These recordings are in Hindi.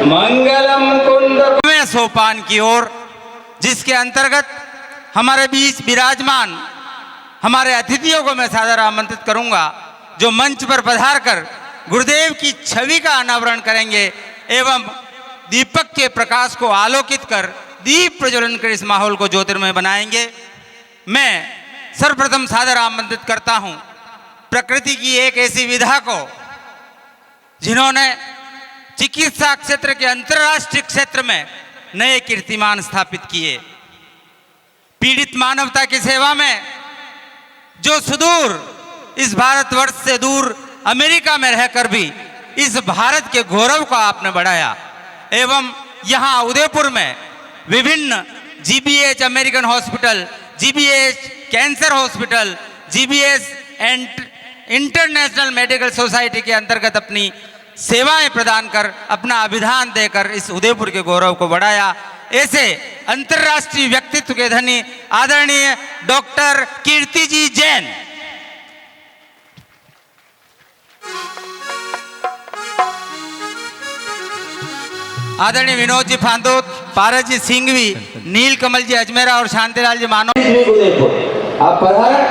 मंगलम कुंद सोपान की ओर, जिसके अंतर्गत हमारे बीच विराजमान हमारे अतिथियों को मैं सादर आमंत्रित करूंगा, जो मंच पर पधार कर गुरुदेव की छवि का अनावरण करेंगे एवं दीपक के प्रकाश को आलोकित कर दीप प्रज्वलन कर इस माहौल को ज्योतिर्मय बनाएंगे। मैं सर्वप्रथम सादर आमंत्रित करता हूं प्रकृति की एक ऐसी विधा को जिन्होंने चिकित्सा क्षेत्र के अंतर्राष्ट्रीय क्षेत्र में नए कीर्तिमान स्थापित किए। पीड़ित मानवता की सेवा में जो सुदूर इस भारतवर्ष से दूर अमेरिका में रहकर भी इस भारत के गौरव को आपने बढ़ाया एवं यहाँ उदयपुर में विभिन्न GBH American hospital, GBH cancer hospital, GBH international medical society के अंतर्गत अपनी सेवाएं प्रदान कर अपना अभिधान देकर इस उदयपुर के गौरव को बढ़ाया। ऐसे अंतर्राष्ट्रीय व्यक्तित्व के धनी आदरणीय डॉक्टर कीर्ति जी जैन, आदरणीय विनोद जी फांदोत, पारस जी सिंघवी, नील कमल जी अजमेरा और शांतिलाल जी मानो, आप पधारें।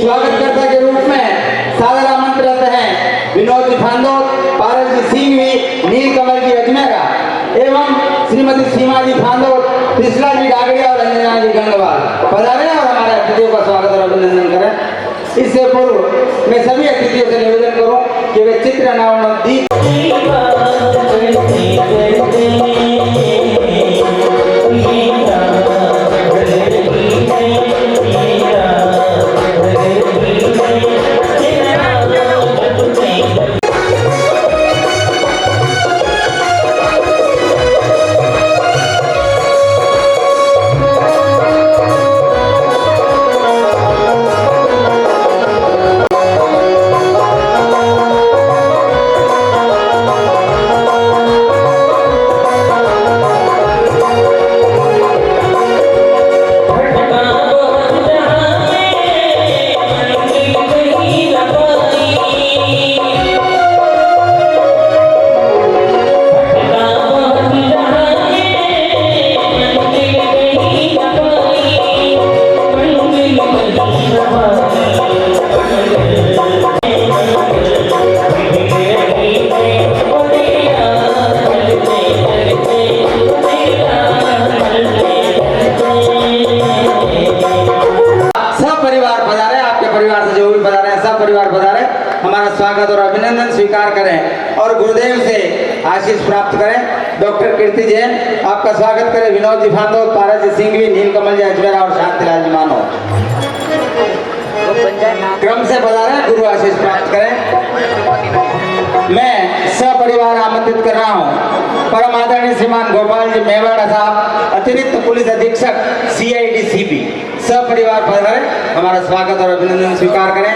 स्वागतकर्ता के रूप में सादर आमंत्रित हैं विनोद जी फांदोत, पारस जी सिंघवी, नील कमल जी अजमेरा एवं श्रीमती सीमा जी फांदोत, कृष्णा जी डागड़िया और रंजना जी गंगवाल पधारें और हमारे अतिथियों का स्वागत और अभिनंदन करें। इससे पूर्व मैं सभी अतिथियों से निवेदन करूं कि वे चित्र अनावरण दीप स्वागत और अभिनंदन स्वीकार करें और गुरुदेव से आशीष प्राप्त करें। डॉक्टर कीर्ति जैन आपका स्वागत करें। विनोद जी फांदोत, पारस जी सिंघवी, नील कमल जी अजमेरा और शांतिलाल जी मानो क्रम से पधारें, गुरु आशीष प्राप्त करें। मैं सपरिवार आमंत्रित कर रहा हूँ परम आदरणीय श्रीमान गोपाल जी मेवाड़ा साहब, अतिरिक्त पुलिस अधीक्षक CID CP, सपरिवार पधारें, हमारा स्वागत और अभिनंदन स्वीकार करें।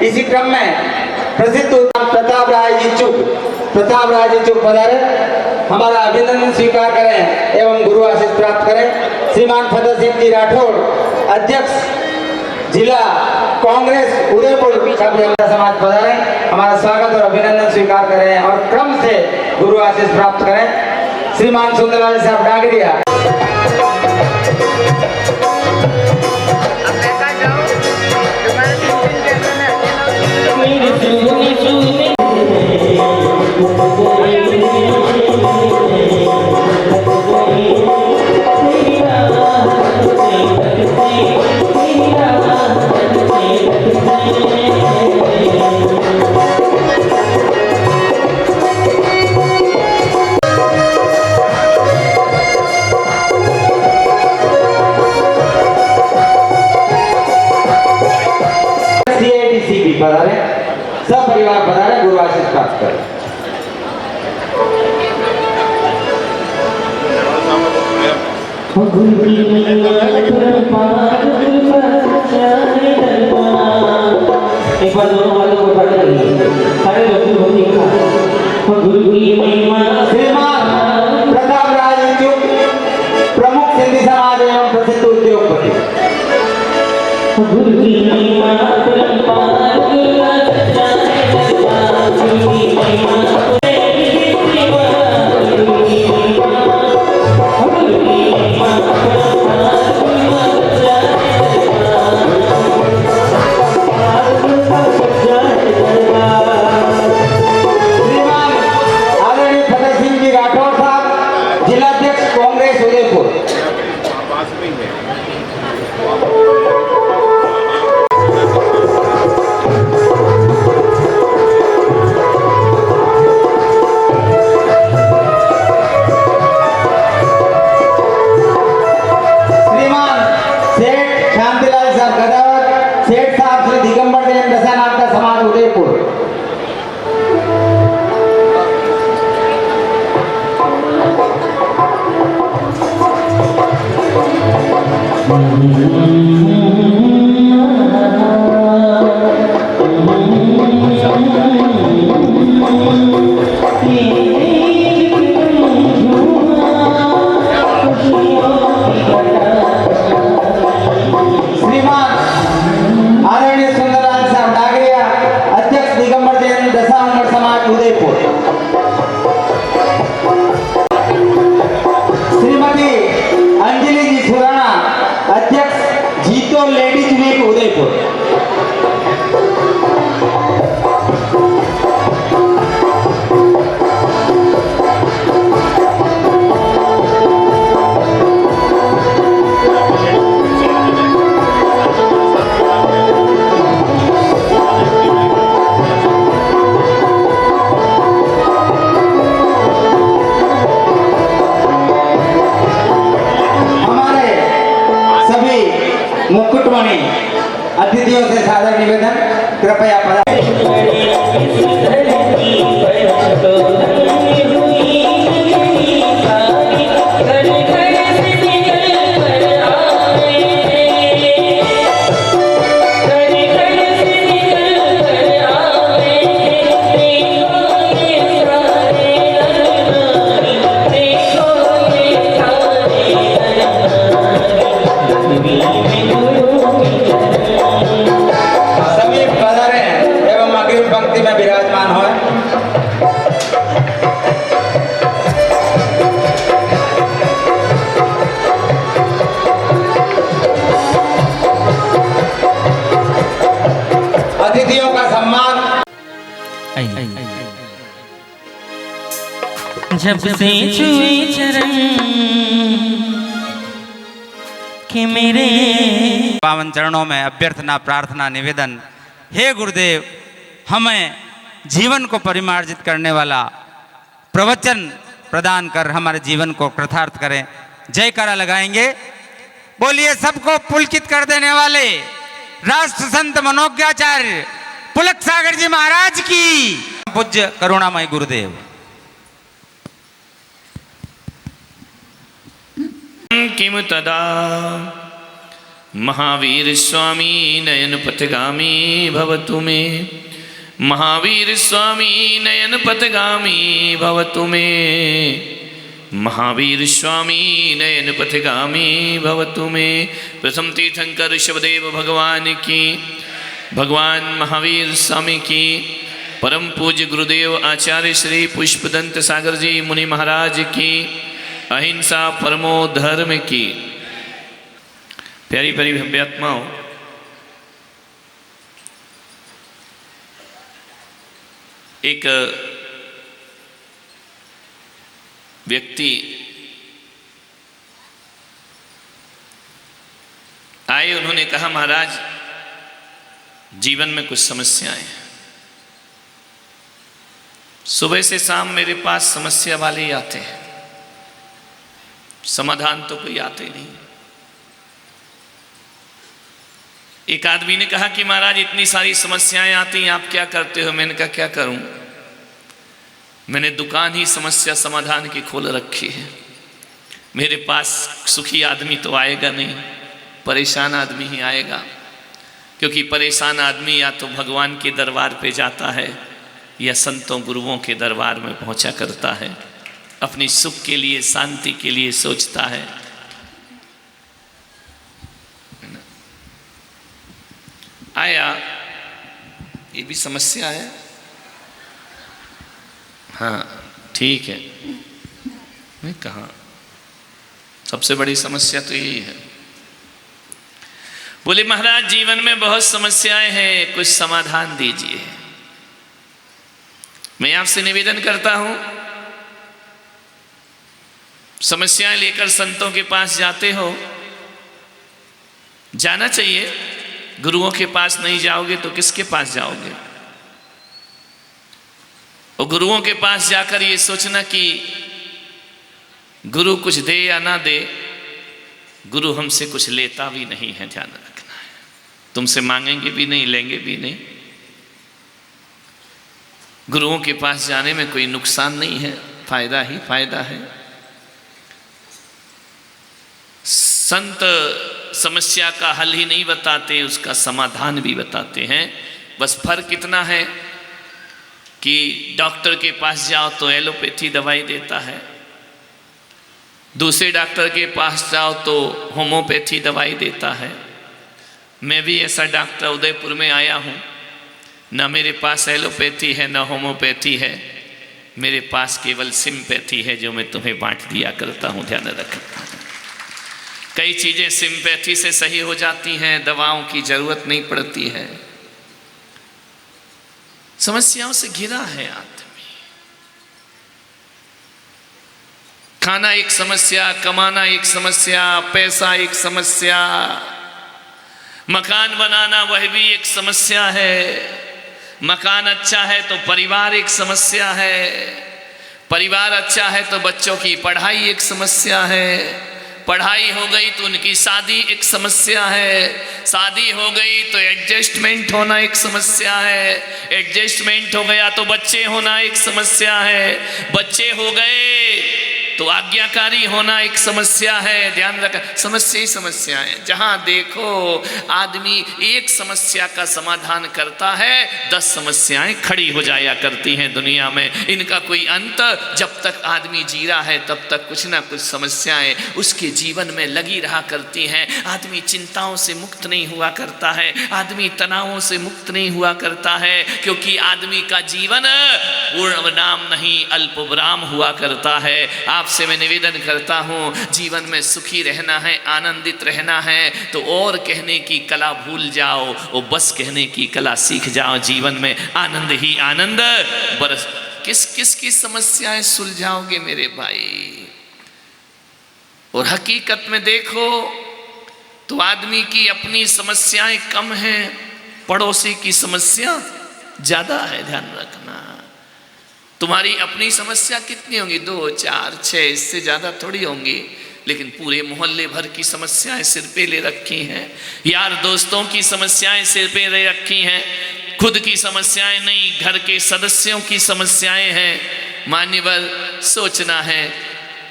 इसी क्रम में प्रसिद्ध प्रताप राय जी चुप पधारे, हमारा अभिनंदन स्वीकार करें एवं गुरु आशीष प्राप्त करें। श्रीमान फतेह सिंह जी राठौड़, अध्यक्ष जिला कांग्रेस उदयपुर समाज पधारे, हमारा स्वागत और अभिनंदन स्वीकार करें और क्रम से गुरु आशीष प्राप्त करें। श्रीमान सुंदरलाल साहब डागड़िया, पधारे, सब परिवार पधारे, गुरु आशीष प्राप्त करें। एक बार दोनों हाथों को उठा कर सारे गुरु की महिमा। श्रीमान प्रताप राय जी प्रमुख सिंधी समाज एवं प्रसिद्ध उद्योगपति। गुरु की महिमा कृपया पधारें। सभी पधारें एवं अग्रिम पंक्ति में विराजमान हो। अतिथियों का सम्मान। जब से छुए चरण के मेरे पावन चरणों में अभ्यर्थना प्रार्थना निवेदन। हे गुरुदेव, हमें जीवन को परिमार्जित करने वाला प्रवचन प्रदान कर हमारे जीवन को कृतार्थ करें। जयकारा लगाएंगे। बोलिए सबको पुलकित कर देने वाले राष्ट्र संत मनोज्ञाचार्य पुलक सागर जी महाराज की। पूज्य करुणामय गुरुदेव। किम तदा महावीर स्वामी नयन पथगामी भवतु मे। महावीर स्वामी नयन पथगामी भवतु मे। महावीर स्वामी नयन पथगामी भवतु मे। प्रथम तीर्थंकर शिवदेव भगवान की, भगवान महावीर स्वामी की, परम पूज्य गुरुदेव आचार्य श्री पुष्पदंत सागर जी मुनि महाराज की, अहिंसा परमो धर्म की। प्यारी प्यारी भव्यात्माओं, एक व्यक्ति आए, उन्होंने कहा महाराज जीवन में कुछ समस्याएं हैं। सुबह से शाम मेरे पास समस्या वाले ही आते हैं, समाधान तो कोई आते नहीं। एक आदमी ने कहा कि महाराज इतनी सारी समस्याएं आती हैं, आप क्या करते हो? मैंने कहा क्या करूं, मैंने दुकान ही समस्या समाधान की खोल रखी है। मेरे पास सुखी आदमी तो आएगा नहीं, परेशान आदमी ही आएगा। क्योंकि परेशान आदमी या तो भगवान के दरबार पे जाता है या संतों गुरुओं के दरबार में पहुंचा करता है, अपनी सुख के लिए शांति के लिए सोचता है। आया, ये भी समस्या है। हाँ ठीक है, मैं कहा सबसे बड़ी समस्या तो यही है। बोले महाराज जीवन में बहुत समस्याएं हैं, कुछ समाधान दीजिए। मैं आपसे निवेदन करता हूं, समस्याएं लेकर संतों के पास जाते हो, जाना चाहिए। गुरुओं के पास नहीं जाओगे तो किसके पास जाओगे? और गुरुओं के पास जाकर ये सोचना कि गुरु कुछ दे या ना दे, गुरु हमसे कुछ लेता भी नहीं है, ध्यान रखना है। तुमसे मांगेंगे भी नहीं, लेंगे भी नहीं। गुरुओं के पास जाने में कोई नुकसान नहीं है, फायदा ही फायदा है। संत समस्या का हल ही नहीं बताते, उसका समाधान भी बताते हैं। बस फर्क इतना है कि डॉक्टर के पास जाओ तो एलोपैथी दवाई देता है, दूसरे डॉक्टर के पास जाओ तो होम्योपैथी दवाई देता है। मैं भी ऐसा डॉक्टर उदयपुर में आया हूँ, ना मेरे पास एलोपैथी है ना होम्योपैथी है, मेरे पास केवल सिम्पैथी है जो मैं तुम्हें बांट दिया करता हूँ, ध्यान रखना। कई चीज़ें सिम्पैथी से सही हो जाती हैं, दवाओं की जरूरत नहीं पड़ती है। समस्याओं से घिरा है आदमी। खाना एक समस्या, कमाना एक समस्या, पैसा एक समस्या, मकान बनाना वह भी एक समस्या है। मकान अच्छा है तो परिवार एक समस्या है, परिवार अच्छा है तो बच्चों की पढ़ाई एक समस्या है, पढ़ाई हो गई तो उनकी शादी एक समस्या है, शादी हो गई तो एडजस्टमेंट होना एक समस्या है, एडजस्टमेंट हो गया तो बच्चे होना एक समस्या है, बच्चे हो गए तो आज्ञाकारी होना एक समस्या है। ध्यान रखा, समस्या ही समस्या है। जहां देखो आदमी एक समस्या का समाधान करता है, 10 समस्याएं खड़ी हो जाया करती हैं दुनिया में। इनका कोई अंत, जब तक आदमी जी रहा है तब तक कुछ ना कुछ समस्याएं उसके जीवन में लगी रहा करती हैं। आदमी चिंताओं से मुक्त नहीं हुआ करता है, आदमी तनावों से मुक्त नहीं हुआ करता है, क्योंकि आदमी का जीवन पूर्ण विराम नहीं अल्प विराम हुआ करता है। आपसे मैं निवेदन करता हूं, जीवन में सुखी रहना है, आनंदित रहना है तो और कहने की कला भूल जाओ, वो बस कहने की कला सीख जाओ। जीवन में आनंद ही आनंद बरस। किस किस की समस्याएं सुलझाओगे मेरे भाई? और हकीकत में देखो तो आदमी की अपनी समस्याएं कम हैं, पड़ोसी की समस्या ज्यादा है। ध्यान रखना, तुम्हारी अपनी समस्या कितनी होंगी? 2, 4, 6, इससे ज़्यादा थोड़ी होंगी, लेकिन पूरे मोहल्ले भर की समस्याएं सिर पे ले रखी हैं, यार दोस्तों की समस्याएं सिर पे ले रखी हैं, खुद की समस्याएं नहीं, घर के सदस्यों की समस्याएं हैं। मान्यवर, सोचना है,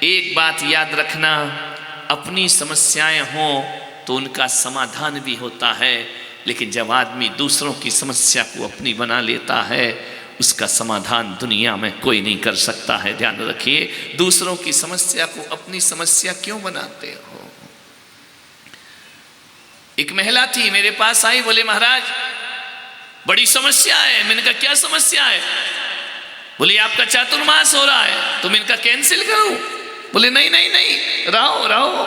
एक बात याद रखना, अपनी समस्याएं हों तो उनका समाधान भी होता है, लेकिन जब आदमी दूसरों की समस्या को अपनी बना लेता है उसका समाधान दुनिया में कोई नहीं कर सकता है। ध्यान रखिए, दूसरों की समस्या को अपनी समस्या क्यों बनाते हो? एक महिला थी मेरे पास आई, बोले महाराज बड़ी समस्या है। मैंने कहा क्या समस्या है? बोले आपका चातुर्मास हो रहा है तो मैंने कहा कैंसिल करूं? बोले नहीं नहीं नहीं, रहो रहो।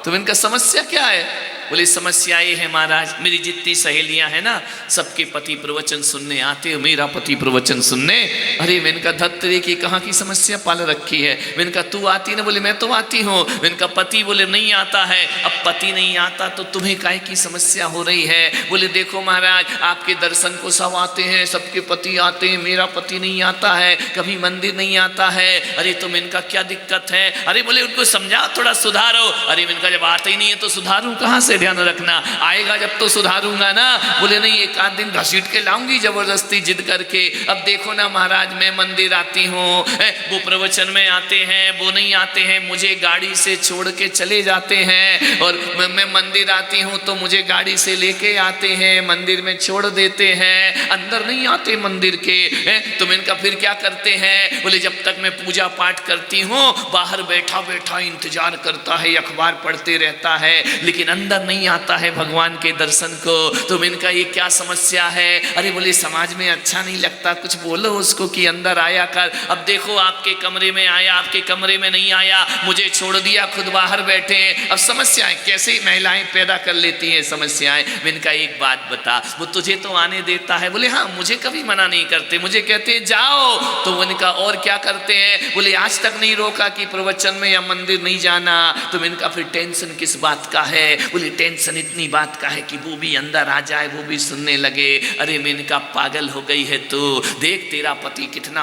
तो मैंने कहा समस्या क्या है? बोले समस्या ये है महाराज, मेरी जितनी सहेलियां हैं ना सबके पति प्रवचन सुनने आते हो, मेरा पति प्रवचन सुनने। अरे मैंने कहा धत्तरे की कहाँ की समस्या पाल रखी है? मैंने कहा तू आती ना? बोले मैं तो आती हूँ। मैंने कहा पति? बोले नहीं आता है। अब पति नहीं आता तो तुम्हें काहे की समस्या हो रही है? बोले देखो महाराज आपके दर्शन को सब आते हैं, सबके पति आते हैं, मेरा पति नहीं आता है, कभी मंदिर नहीं आता है। अरे तो मैंने कहा क्या दिक्कत है? अरे बोले उनको समझाओ, थोड़ा सुधारो। अरे मैंने कहा जब आता ही नहीं है तो सुधारूं कहाँ से? ध्यान रखना, आएगा जब तो सुधारूंगा ना। बोले नहीं, एक आध दिन घसीट के लाऊंगी जबरदस्ती जिद करके। अब देखो ना महाराज, मैं मंदिर आती हूँ, वो प्रवचन में आते हैं, वो नहीं आते हैं, मुझे गाड़ी से छोड़ के चले जाते हैं, और मैं मंदिर आती हूँ तो मुझे गाड़ी से लेके आते हैं, मंदिर में छोड़ देते हैं, अंदर नहीं आते मंदिर के। तो मैंने कहा फिर क्या करते हैं? बोले जब तक मैं पूजा पाठ करती हूँ बाहर बैठा बैठा इंतजार करता है, अखबार पढ़ते रहता है, लेकिन अंदर नहीं आता है भगवान के दर्शन को। तो मैंने कहा ये क्या समस्या है? अरे बोले समाज में अच्छा नहीं लगता, कुछ बोलो उसको कि अंदर आया कर। अब देखो आपके कमरे में आया, आपके कमरे में नहीं आया, मुझे छोड़ दिया, खुद बाहर बैठे। अब समस्याएं कैसे महिलाएं पैदा कर लेती हैं समस्याएं। मैंने कहा एक बात बता, वो तुझे तो आने देता है? बोले हाँ, मुझे कभी मना नहीं करते, मुझे कहते हैं जाओ। तो मैंने कहा और क्या करते हैं? बोले आज तक नहीं रोका कि प्रवचन में या मंदिर नहीं जाना। तो मैंने कहा फिर टेंशन किस बात का है? बोले टेंशन इतनी बात का है कि वो भी अंदर आ जाए, वो भी सुनने लगे। अरे मैंने कहा पागल हो गई है तू, देख तेरा पति कितना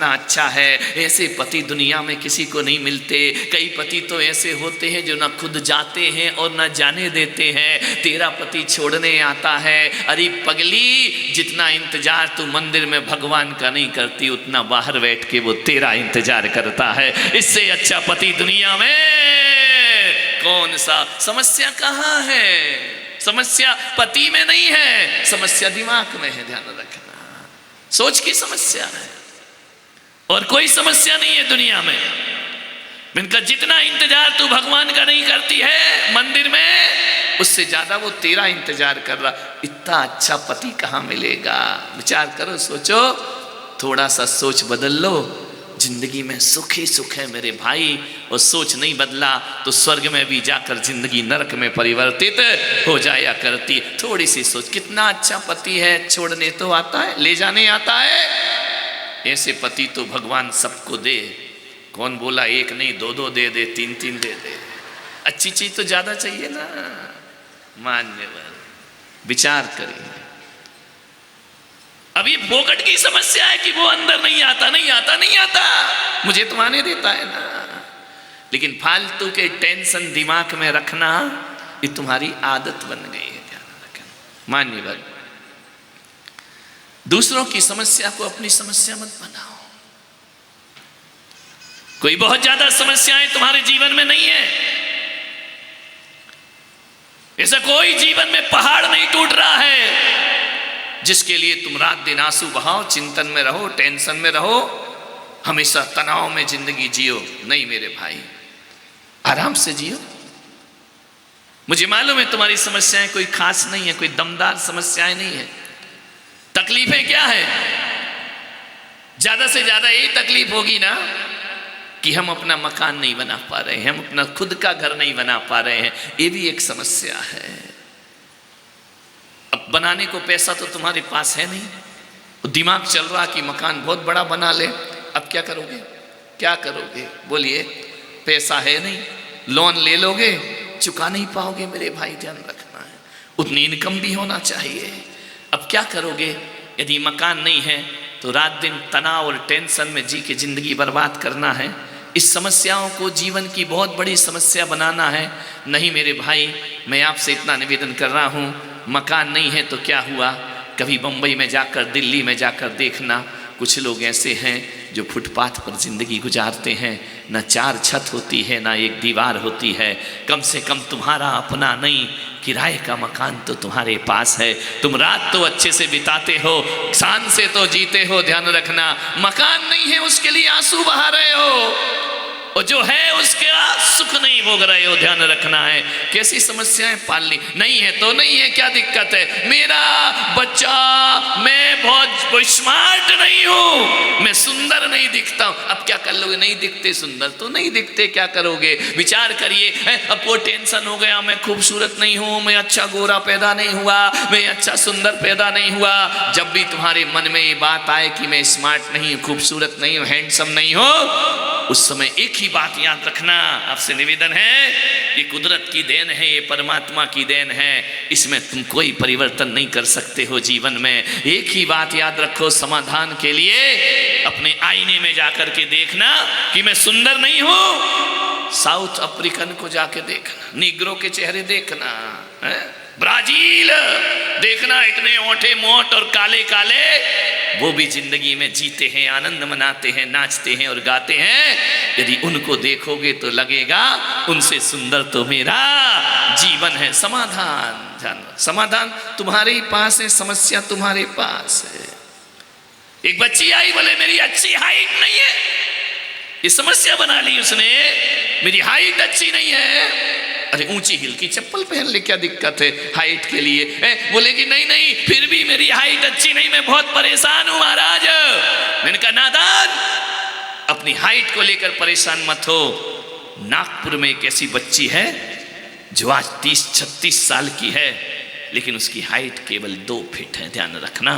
अच्छा है, ऐसे पति दुनिया में किसी को नहीं मिलते। कई पति तो ऐसे होते हैं जो ना खुद जाते हैं और ना जाने देते हैं, तेरा पति छोड़ने आता है। अरे पगली, जितना इंतजार तू मंदिर में भगवान का नहीं करती उतना बाहर बैठ के वो तेरा इंतजार करता है। इससे अच्छा पति दुनिया में कौन सा? समस्या कहाँ है? समस्या पति में नहीं है, समस्या दिमाग में है। ध्यान रखना, सोच की समस्या है और कोई समस्या नहीं है दुनिया में। इनका जितना इंतजार तू भगवान का नहीं करती है मंदिर में, उससे ज्यादा वो तेरा इंतजार कर रहा। इतना अच्छा पति कहाँ मिलेगा? विचार करो, सोचो, थोड़ा सा सोच बदल लो, जिंदगी में सुख ही सुख है मेरे भाई। और सोच नहीं बदला तो स्वर्ग में भी जाकर जिंदगी नरक में परिवर्तित हो जाया करती। थोड़ी सी सोच, कितना अच्छा पति है, छोड़ने तो आता है, ले जाने आता है। ऐसे पति तो भगवान सबको दे। कौन बोला एक नहीं, 2-2 दे दे, 3-3 दे दे। अच्छी चीज तो ज्यादा चाहिए ना। मान्यवर, विचार करिए। अभी फोकट की समस्या है कि वो अंदर नहीं आता, मुझे तो आने देता है ना। लेकिन फालतू के टेंशन दिमाग में रखना ये तुम्हारी आदत बन गई है, ध्यान रखना। मानिए बात, दूसरों की समस्या को अपनी समस्या मत बनाओ। कोई बहुत ज्यादा समस्याएं तुम्हारे जीवन में नहीं है, ऐसा कोई जीवन में पहाड़ नहीं टूट रहा है जिसके लिए तुम रात दिन आंसू बहाओ, चिंतन में रहो, टेंशन में रहो, हमेशा तनाव में जिंदगी जियो। नहीं मेरे भाई, आराम से जियो। मुझे मालूम है तुम्हारी समस्याएं कोई खास नहीं है, कोई दमदार समस्याएं नहीं है। तकलीफें क्या है? ज्यादा से ज्यादा यही तकलीफ होगी ना कि हम अपना मकान नहीं बना पा रहे हैं, हम अपना खुद का घर नहीं बना पा रहे हैं, ये भी एक समस्या है। अब बनाने को पैसा तो तुम्हारे पास है नहीं, दिमाग चल रहा कि मकान बहुत बड़ा बना ले। अब क्या करोगे? क्या करोगे? बोलिए। पैसा है नहीं, लोन ले लोगे, चुका नहीं पाओगे मेरे भाई, ध्यान रखना है। उतनी इनकम भी होना चाहिए। अब क्या करोगे? यदि मकान नहीं है तो रात दिन तनाव और टेंशन में जी के जिंदगी बर्बाद करना है, इस समस्याओं को जीवन की बहुत बड़ी समस्या बनाना है। नहीं मेरे भाई, मैं आपसे इतना निवेदन कर रहा हूँ, मकान नहीं है तो क्या हुआ, कभी बम्बई में जाकर, दिल्ली में जाकर देखना, कुछ लोग ऐसे हैं जो फुटपाथ पर जिंदगी गुजारते हैं, न चार छत होती है, ना एक दीवार होती है। कम से कम तुम्हारा अपना नहीं, किराए का मकान तो तुम्हारे पास है। तुम रात तो अच्छे से बिताते हो, शान से तो जीते हो, ध्यान रखना। मकान नहीं है उसके लिए आंसू बहा रहे हो, और जो है उसका सुख नहीं भोग रहे हो, ध्यान रखना है। कैसी समस्याएं पालनी? नहीं है तो नहीं है, क्या दिक्कत है? मेरा बच्चा, मैं बहुत स्मार्ट नहीं हूं, मैं सुंदर नहीं दिखता हूं। अब क्या कर लोगे? नहीं दिखते सुंदर तो नहीं दिखते, क्या करोगे? विचार करिए। अब वो टेंशन हो गया, मैं खूबसूरत नहीं हूं, मैं अच्छा गोरा पैदा नहीं हुआ, मैं अच्छा सुंदर पैदा नहीं हुआ। जब भी तुम्हारे मन में ये बात आए कि मैं स्मार्ट नहीं हूं, खूबसूरत नहीं हूं, हैंडसम नहीं हूं, उस समय एक ही बात याद रखना, आपसे निवेदन है, ये कुदरत की देन है, ये परमात्मा की देन है, इसमें तुम कोई परिवर्तन नहीं कर सकते हो जीवन में। एक ही बात याद रखो समाधान के लिए, अपने आईने में जाकर के देखना कि मैं सुंदर नहीं हूं। साउथ अफ्रीकन को जाके देखना, निग्रो के चेहरे देखना, ब्राजील देखना, इतने ओंठे मोट और काले काले, वो भी जिंदगी में जीते हैं, आनंद मनाते हैं, नाचते हैं और गाते हैं। यदि उनको देखोगे तो लगेगा उनसे सुंदर तो मेरा जीवन है। समाधान जानो, समाधान तुम्हारे ही पास है, समस्या तुम्हारे पास है। एक बच्ची आई, बोले मेरी अच्छी हाइट नहीं है, ये समस्या बना ली उसने, मेरी हाइट अच्छी नहीं है। अरे ऊंची हिल की चप्पल पहन ले, क्या दिक्कत है हाइट के लिए? बोले कि नहीं नहीं, फिर भी मेरी हाइट अच्छी नहीं, मैं बहुत परेशान हूं महाराज। मैंने कहा नादान, अपनी हाइट को लेकर परेशान मत हो। नागपुर में एक ऐसी बच्ची है जो आज 30-36 साल की है, लेकिन उसकी हाइट केवल 2 फीट है, ध्यान रखना।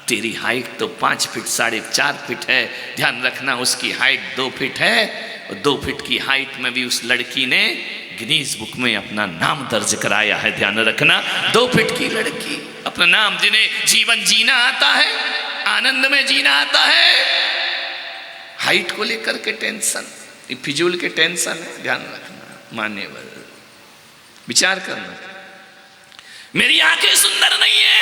तेरी हाइट तो 5 फीट 4.5 फीट है, ध्यान रखना। उसकी हाइट 2 फीट है, और 2 फीट की हाइट में भी उस लड़की ने गिनीज बुक में अपना नाम दर्ज कराया है, ध्यान रखना। 2 फीट की लड़की, अपना नाम, जिन्हें जीवन जीना आता है, आनंद में जीना आता है, हाइट को लेकर के टेंशन, फिजूल के टेंशन है, ध्यान रखना। मान्यवर विचार करना, मेरी आंखें सुंदर नहीं है।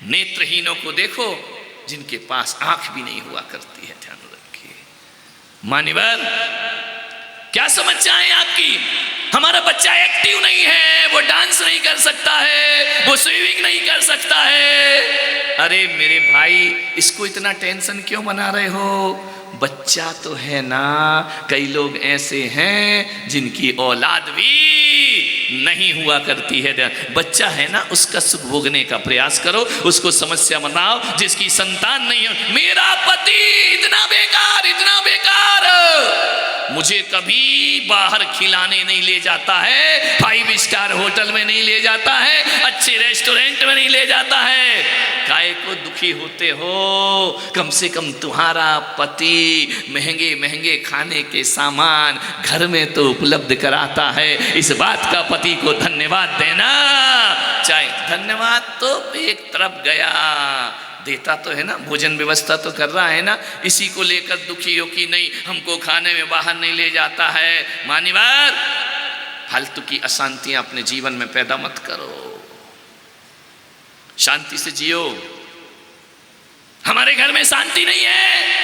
नेत्रहीनों को देखो जिनके पास आंख भी नहीं हुआ करती है, ध्यान रखिए। मान्यवर क्या समस्या है आपकी? हमारा बच्चा एक्टिव नहीं है, वो डांस नहीं कर सकता है, वो स्विमिंग नहीं कर सकता है। अरे मेरे भाई, इसको इतना टेंशन क्यों बना रहे हो? बच्चा तो है ना। कई लोग ऐसे हैं जिनकी औलाद भी नहीं हुआ करती है। बच्चा है ना, उसका सुख भोगने का प्रयास करो, उसको समस्या बनाओ। जिसकी संतान नहीं हो, मेरा पति इतना बेकार, इतना बेकार, मुझे कभी बाहर खिलाने नहीं ले जाता है, 5 स्टार होटल में नहीं ले जाता है, अच्छे रेस्टोरेंट में नहीं ले जाता है। काहे को दुखी होते हो? कम से कम तुम्हारा पति महंगे महंगे खाने के सामान घर में तो उपलब्ध कराता है। इस बात का पति को धन्यवाद देना चाहिए। धन्यवाद तो एक तरफ गया, देता तो है ना, भोजन व्यवस्था तो कर रहा है ना, इसी को लेकर दुखी हो कि नहीं हमको खाने में बाहर नहीं ले जाता है। मान्यवर, फालतू की अशांतियां अपने जीवन में पैदा मत करो, शांति से जियो। हमारे घर में शांति नहीं है,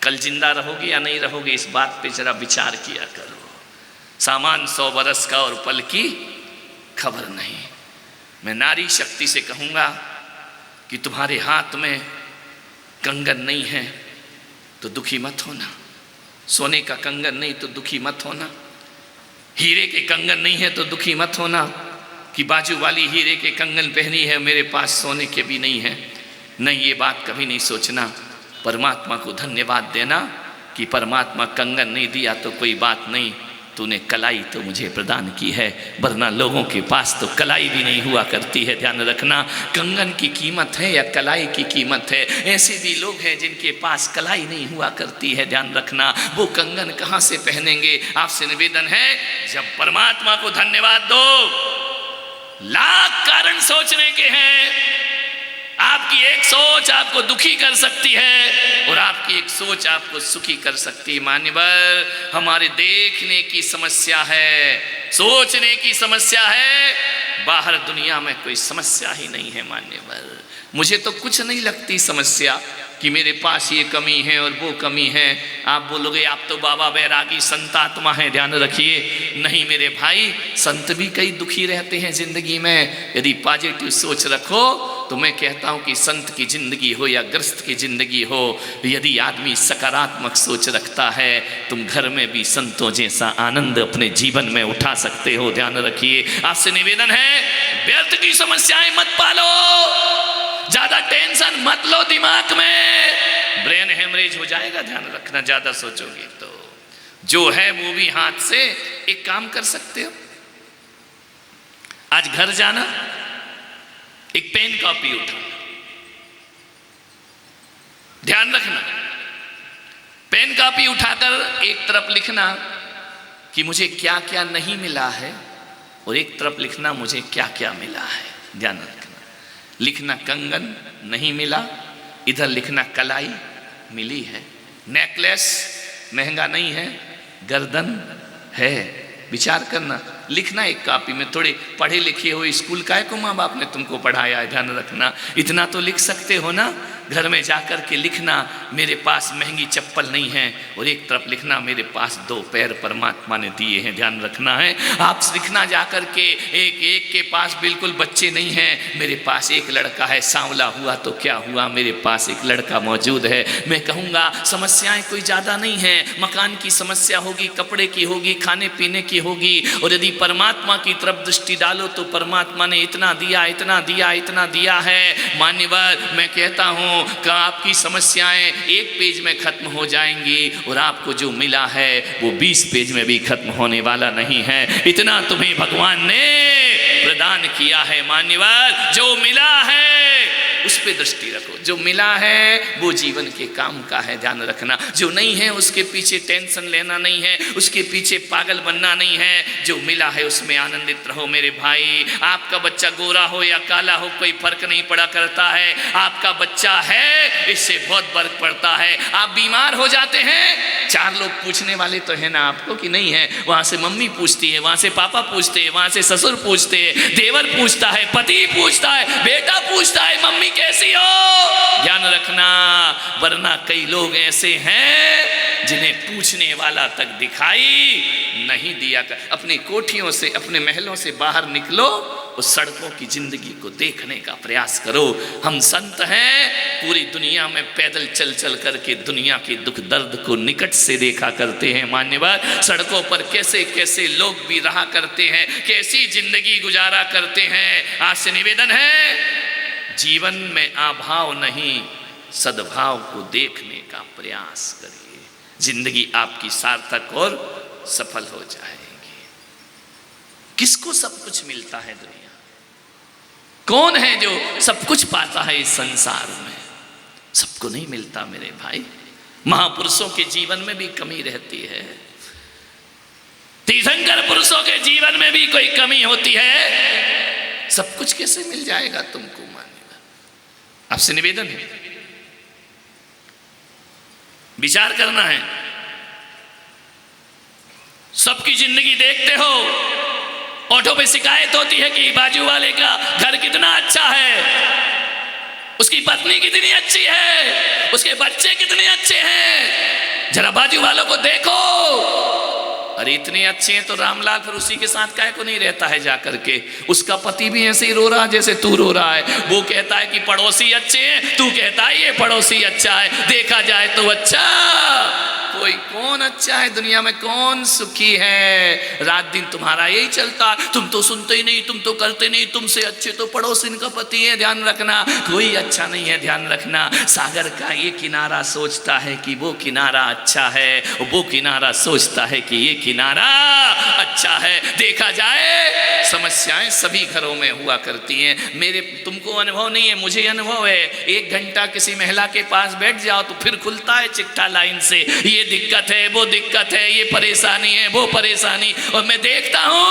कल जिंदा रहोगे या नहीं रहोगे इस बात पे जरा विचार किया करो। सामान 100 बरस का और पल की खबर नहीं। मैं नारी शक्ति से कहूंगा कि तुम्हारे हाथ में कंगन नहीं है तो दुखी मत होना, सोने का कंगन नहीं तो दुखी मत होना, हीरे के कंगन नहीं है तो दुखी मत होना कि बाजू वाली हीरे के कंगन पहनी है, मेरे पास सोने के भी नहीं है। नहीं, ये बात कभी नहीं सोचना। परमात्मा को धन्यवाद देना कि परमात्मा कंगन नहीं दिया तो कोई बात नहीं, तूने कलाई तो मुझे प्रदान की है, वरना लोगों के पास तो कलाई भी नहीं हुआ करती है। ध्यान रखना, कंगन की कीमत है या कलाई की कीमत है। ऐसे भी लोग हैं जिनके पास कलाई नहीं हुआ करती है, ध्यान रखना, वो कंगन कहाँ से पहनेंगे। आपसे निवेदन है, जब परमात्मा को धन्यवाद दो, लाख कारण सोचने के हैं, आपकी एक सोच आपको दुखी कर सकती है और आपकी एक सोच आपको सुखी कर सकती है। मान्यवर, हमारे देखने की समस्या है, सोचने की समस्या है, बाहर दुनिया में कोई समस्या ही नहीं है। मान्यवर, मुझे तो कुछ नहीं लगती समस्या कि मेरे पास ये कमी है और वो कमी है। आप बोलोगे आप तो बाबा बैरागी संत आत्मा है, ध्यान रखिए, नहीं मेरे भाई, संत भी कई दुखी रहते हैं जिंदगी में। यदि पॉजिटिव सोच रखो तो मैं कहता हूं कि संत की जिंदगी हो या ग्रस्त की जिंदगी हो, यदि आदमी सकारात्मक सोच रखता है, तुम घर में भी संतों जैसा आनंद अपने जीवन में उठा सकते हो। ध्यान रखिए, आपसे निवेदन है, व्यर्थ की समस्याएं मत पालो, ज्यादा टेंशन मत लो दिमाग में, ब्रेन हेमरेज हो जाएगा। ध्यान रखना, ज्यादा सोचोगे तो जो है वो भी हाथ से। एक काम कर सकते हो, आज घर जाना, एक पेन कॉपी उठाना, ध्यान रखना, पेन कॉपी उठाकर एक तरफ लिखना कि मुझे क्या क्या नहीं मिला है और एक तरफ लिखना मुझे क्या क्या मिला है। ध्यान रखना, लिखना कंगन नहीं मिला, इधर लिखना कलाई मिली है, नेकलेस महंगा नहीं है, गर्दन है। विचार करना, लिखना एक कॉपी में। थोड़े पढ़े लिखे हो, स्कूल का है को माँ बाप ने तुमको पढ़ाया है, ध्यान रखना, इतना तो लिख सकते हो ना। घर में जाकर के लिखना मेरे पास महंगी चप्पल नहीं है और एक तरफ लिखना मेरे पास 2 पैर परमात्मा ने दिए हैं। ध्यान रखना है, आप लिखना जाकर के एक एक के पास बिल्कुल बच्चे नहीं हैं, मेरे पास एक लड़का है, सांवला हुआ तो क्या हुआ, मेरे पास एक लड़का मौजूद है। मैं कहूँगा समस्याएं कोई ज़्यादा नहीं है, मकान की समस्या होगी, कपड़े की होगी, खाने पीने की होगी, और यदि परमात्मा की तरफ दृष्टि डालो तो परमात्मा ने इतना दिया, इतना दिया, इतना दिया है। मान्यवर, मैं कहता हूँ कि आपकी समस्याएं 1 पेज में खत्म हो जाएंगी और आपको जो मिला है वो 20 पेज में भी खत्म होने वाला नहीं है। इतना तुम्हें भगवान ने प्रदान किया है। मान्यवर, जो मिला है उस पे दृष्टि रखो, जो मिला है वो जीवन के काम का है। ध्यान रखना, जो नहीं है उसके पीछे टेंशन लेना नहीं है, उसके पीछे पागल बनना नहीं है। जो मिला है उसमें आनंदित रहो मेरे भाई। आपका बच्चा गोरा हो या काला हो कोई फर्क नहीं पड़ा करता है, आपका बच्चा है इससे बहुत फर्क पड़ता है। आप बीमार हो जाते हैं, 4 लोग पूछने वाले तो है ना आपको कि नहीं है, वहां से मम्मी पूछती है, वहां से पापा पूछते हैं, वहां से ससुर पूछते हैं, देवर पूछता है, पति पूछता है, बेटा पूछता है मम्मी कैसी हो। ध्यान रखना, वरना कई लोग ऐसे हैं जिन्हें पूछने वाला तक दिखाई नहीं दिया कर। अपनी कोठियों से, अपने महलों से बाहर निकलो, उस सड़कों की जिंदगी को देखने का प्रयास करो। हम संत हैं, पूरी दुनिया में पैदल चल चल करके दुनिया के दुख दर्द को निकट से देखा करते हैं। मान्यवर, सड़कों पर कैसे कैसे लोग भी रहा करते हैं, कैसी जिंदगी गुजारा करते हैं। आज से निवेदन है, जीवन में अभाव नहीं सद्भाव को देखने का प्रयास करिए, जिंदगी आपकी सार्थक और सफल हो जाएगी। किसको सब कुछ मिलता है दुनिया? कौन है जो सब कुछ पाता है इस संसार में? सबको नहीं मिलता मेरे भाई। महापुरुषों के जीवन में भी कमी रहती है, तीर्थंकर पुरुषों के जीवन में भी कोई कमी होती है। सब कुछ कैसे मिल जाएगा तुमको? मान्यवर, आपसे निवेदन है, विचार करना है। सबकी जिंदगी देखते हो, ऑटो पे शिकायत होती है कि बाजू वाले का घर कितना अच्छा है, उसकी पत्नी कितनी अच्छी है, उसके बच्चे कितने अच्छे हैं, जरा बाजू वालों को देखो। अरे इतने अच्छे हैं तो रामलाल फिर उसी के साथ काहे को नहीं रहता है जाकर के? उसका पति भी ऐसे ही रो रहा है जैसे तू रो रहा है। वो कहता है कि पड़ोसी अच्छे हैं, तू कहता है ये पड़ोसी अच्छा है। देखा जाए तो अच्छा, कोई कौन अच्छा है दुनिया में, कौन सुखी है? रात दिन तुम्हारा यही चलता, तुम तो सुनते ही नहीं, तुम तो करते नहीं, तुमसे अच्छे तो पड़ोसिन का पति है, ध्यान रखना। कोई अच्छा नहीं है, ध्यान रखना। सागर का ये किनारा सोचता है कि वो किनारा अच्छा है, वो किनारा सोचता है कि ये किनारा अच्छा है। देखा जाए समस्याएं सभी घरों में हुआ करती हैं। मेरे तुमको अनुभव नहीं है, मुझे अनुभव है। 1 घंटा किसी महिला के पास बैठ जाओ तो फिर खुलता है चिट्ठा लाइन से, ये दिक्कत है, वो दिक्कत है, ये परेशानी है, वो परेशानी। और मैं देखता हूं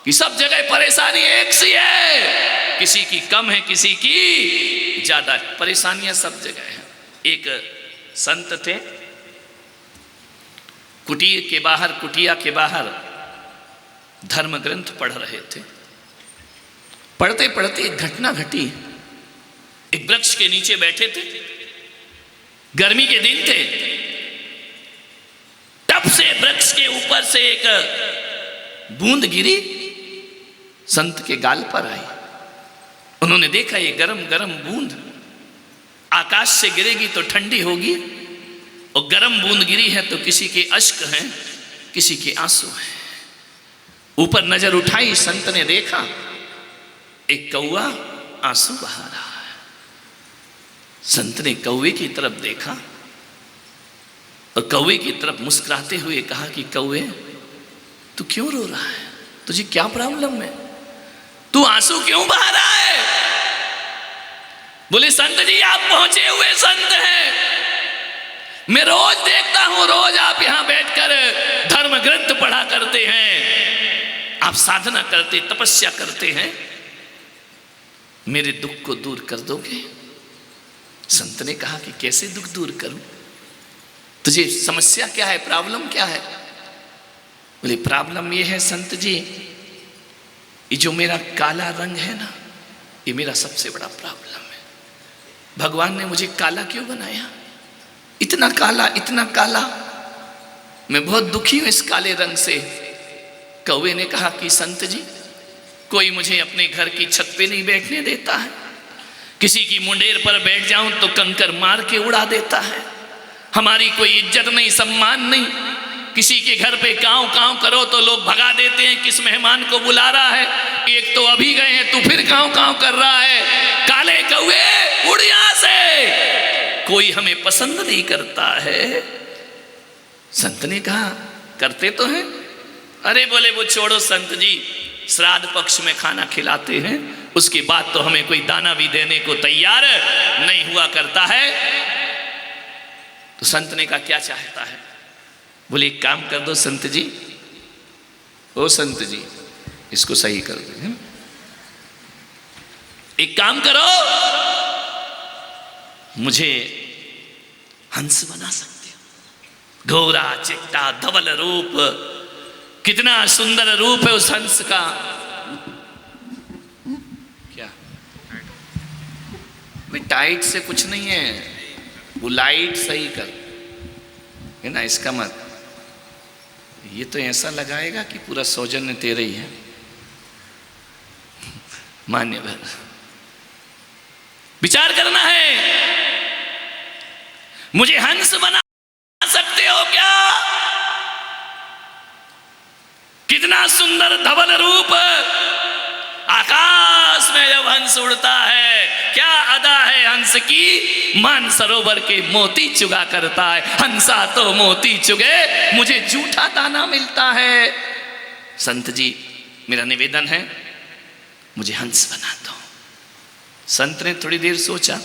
कि सब जगह परेशानी एक सी है, किसी की कम है, किसी की ज्यादा है। परेशानियां सब जगह है। एक संत थे, कुटिया के बाहर धर्म ग्रंथ पढ़ रहे थे। पढ़ते पढ़ते एक घटना घटी। एक वृक्ष के नीचे बैठे थे, गर्मी के दिन थे। तब से वृक्ष के ऊपर से एक बूंद गिरी, संत के गाल पर आई। उन्होंने देखा ये गरम गरम बूंद आकाश से गिरेगी तो ठंडी होगी, और गरम बूंद गिरी है तो किसी के अश्क हैं, किसी के आंसू हैं। ऊपर नजर उठाई, संत ने देखा एक कौवा आंसू बहा रहा है। संत ने कौवे की तरफ देखा और कौवे की तरफ मुस्कुराते हुए कहा कि कौवे, तू क्यों रो रहा है? तुझे क्या प्रॉब्लम है? तू आंसू क्यों बहा रहा है? बोले संत जी आप पहुंचे हुए संत हैं, मैं रोज देखता हूं, रोज आप यहां बैठकर धर्म ग्रंथ पढ़ा करते हैं, आप साधना करते, तपस्या करते हैं, मेरे दुख को दूर कर दोगे? संत ने कहा कि कैसे दुख दूर करूं? तुझे समस्या क्या है, प्रॉब्लम क्या है? बोले प्रॉब्लम ये है संत जी, ये जो मेरा काला रंग है ना, ये मेरा सबसे बड़ा प्रॉब्लम है। भगवान ने मुझे काला क्यों बनाया? इतना काला, इतना काला, मैं बहुत दुखी हूं इस काले रंग से। कौवे ने कहा कि संत जी, कोई मुझे अपने घर की छत पे नहीं बैठने देता है, किसी की मुंडेर पर बैठ जाऊं तो कंकर मार के उड़ा देता है, हमारी कोई इज्जत नहीं, सम्मान नहीं। किसी के घर पे कांव कांव करो तो लोग भगा देते हैं, किस मेहमान को बुला रहा है, एक तो अभी गए हैं, तू फिर कांव कांव कर रहा है। काले कौवे उड़ यहां से, कोई हमें पसंद नहीं करता है। संत ने कहा करते तो हैं। अरे बोले वो छोड़ो संत जी, श्राद्ध पक्ष में खाना खिलाते हैं, उसके बाद तो हमें कोई दाना भी देने को तैयार नहीं हुआ करता है। तो संत ने कहा क्या चाहता है? बोले एक काम कर दो संत जी, ओ संत जी इसको सही कर दो, एक काम करो, मुझे हंस बना सकते हो? घोरा चिट्टा धवल रूप, कितना सुंदर रूप है उस हंस का। क्या टाइट से कुछ नहीं है, वो लाइट सही कर है ना, इसका मत ये तो ऐसा लगाएगा कि पूरा सौजन्य तेरे ही है। मान्यवर विचार करना है, मुझे हंस बना सकते हो क्या? कितना सुंदर धवल रूप, आकाश में जब हंस उड़ता है, क्या अदा है हंस की, मान सरोवर के मोती चुगा करता है। हंसा तो मोती चुगे, मुझे झूठा दाना मिलता है। संत जी मेरा निवेदन है, मुझे हंस बना दो। संत ने थोड़ी देर सोचा,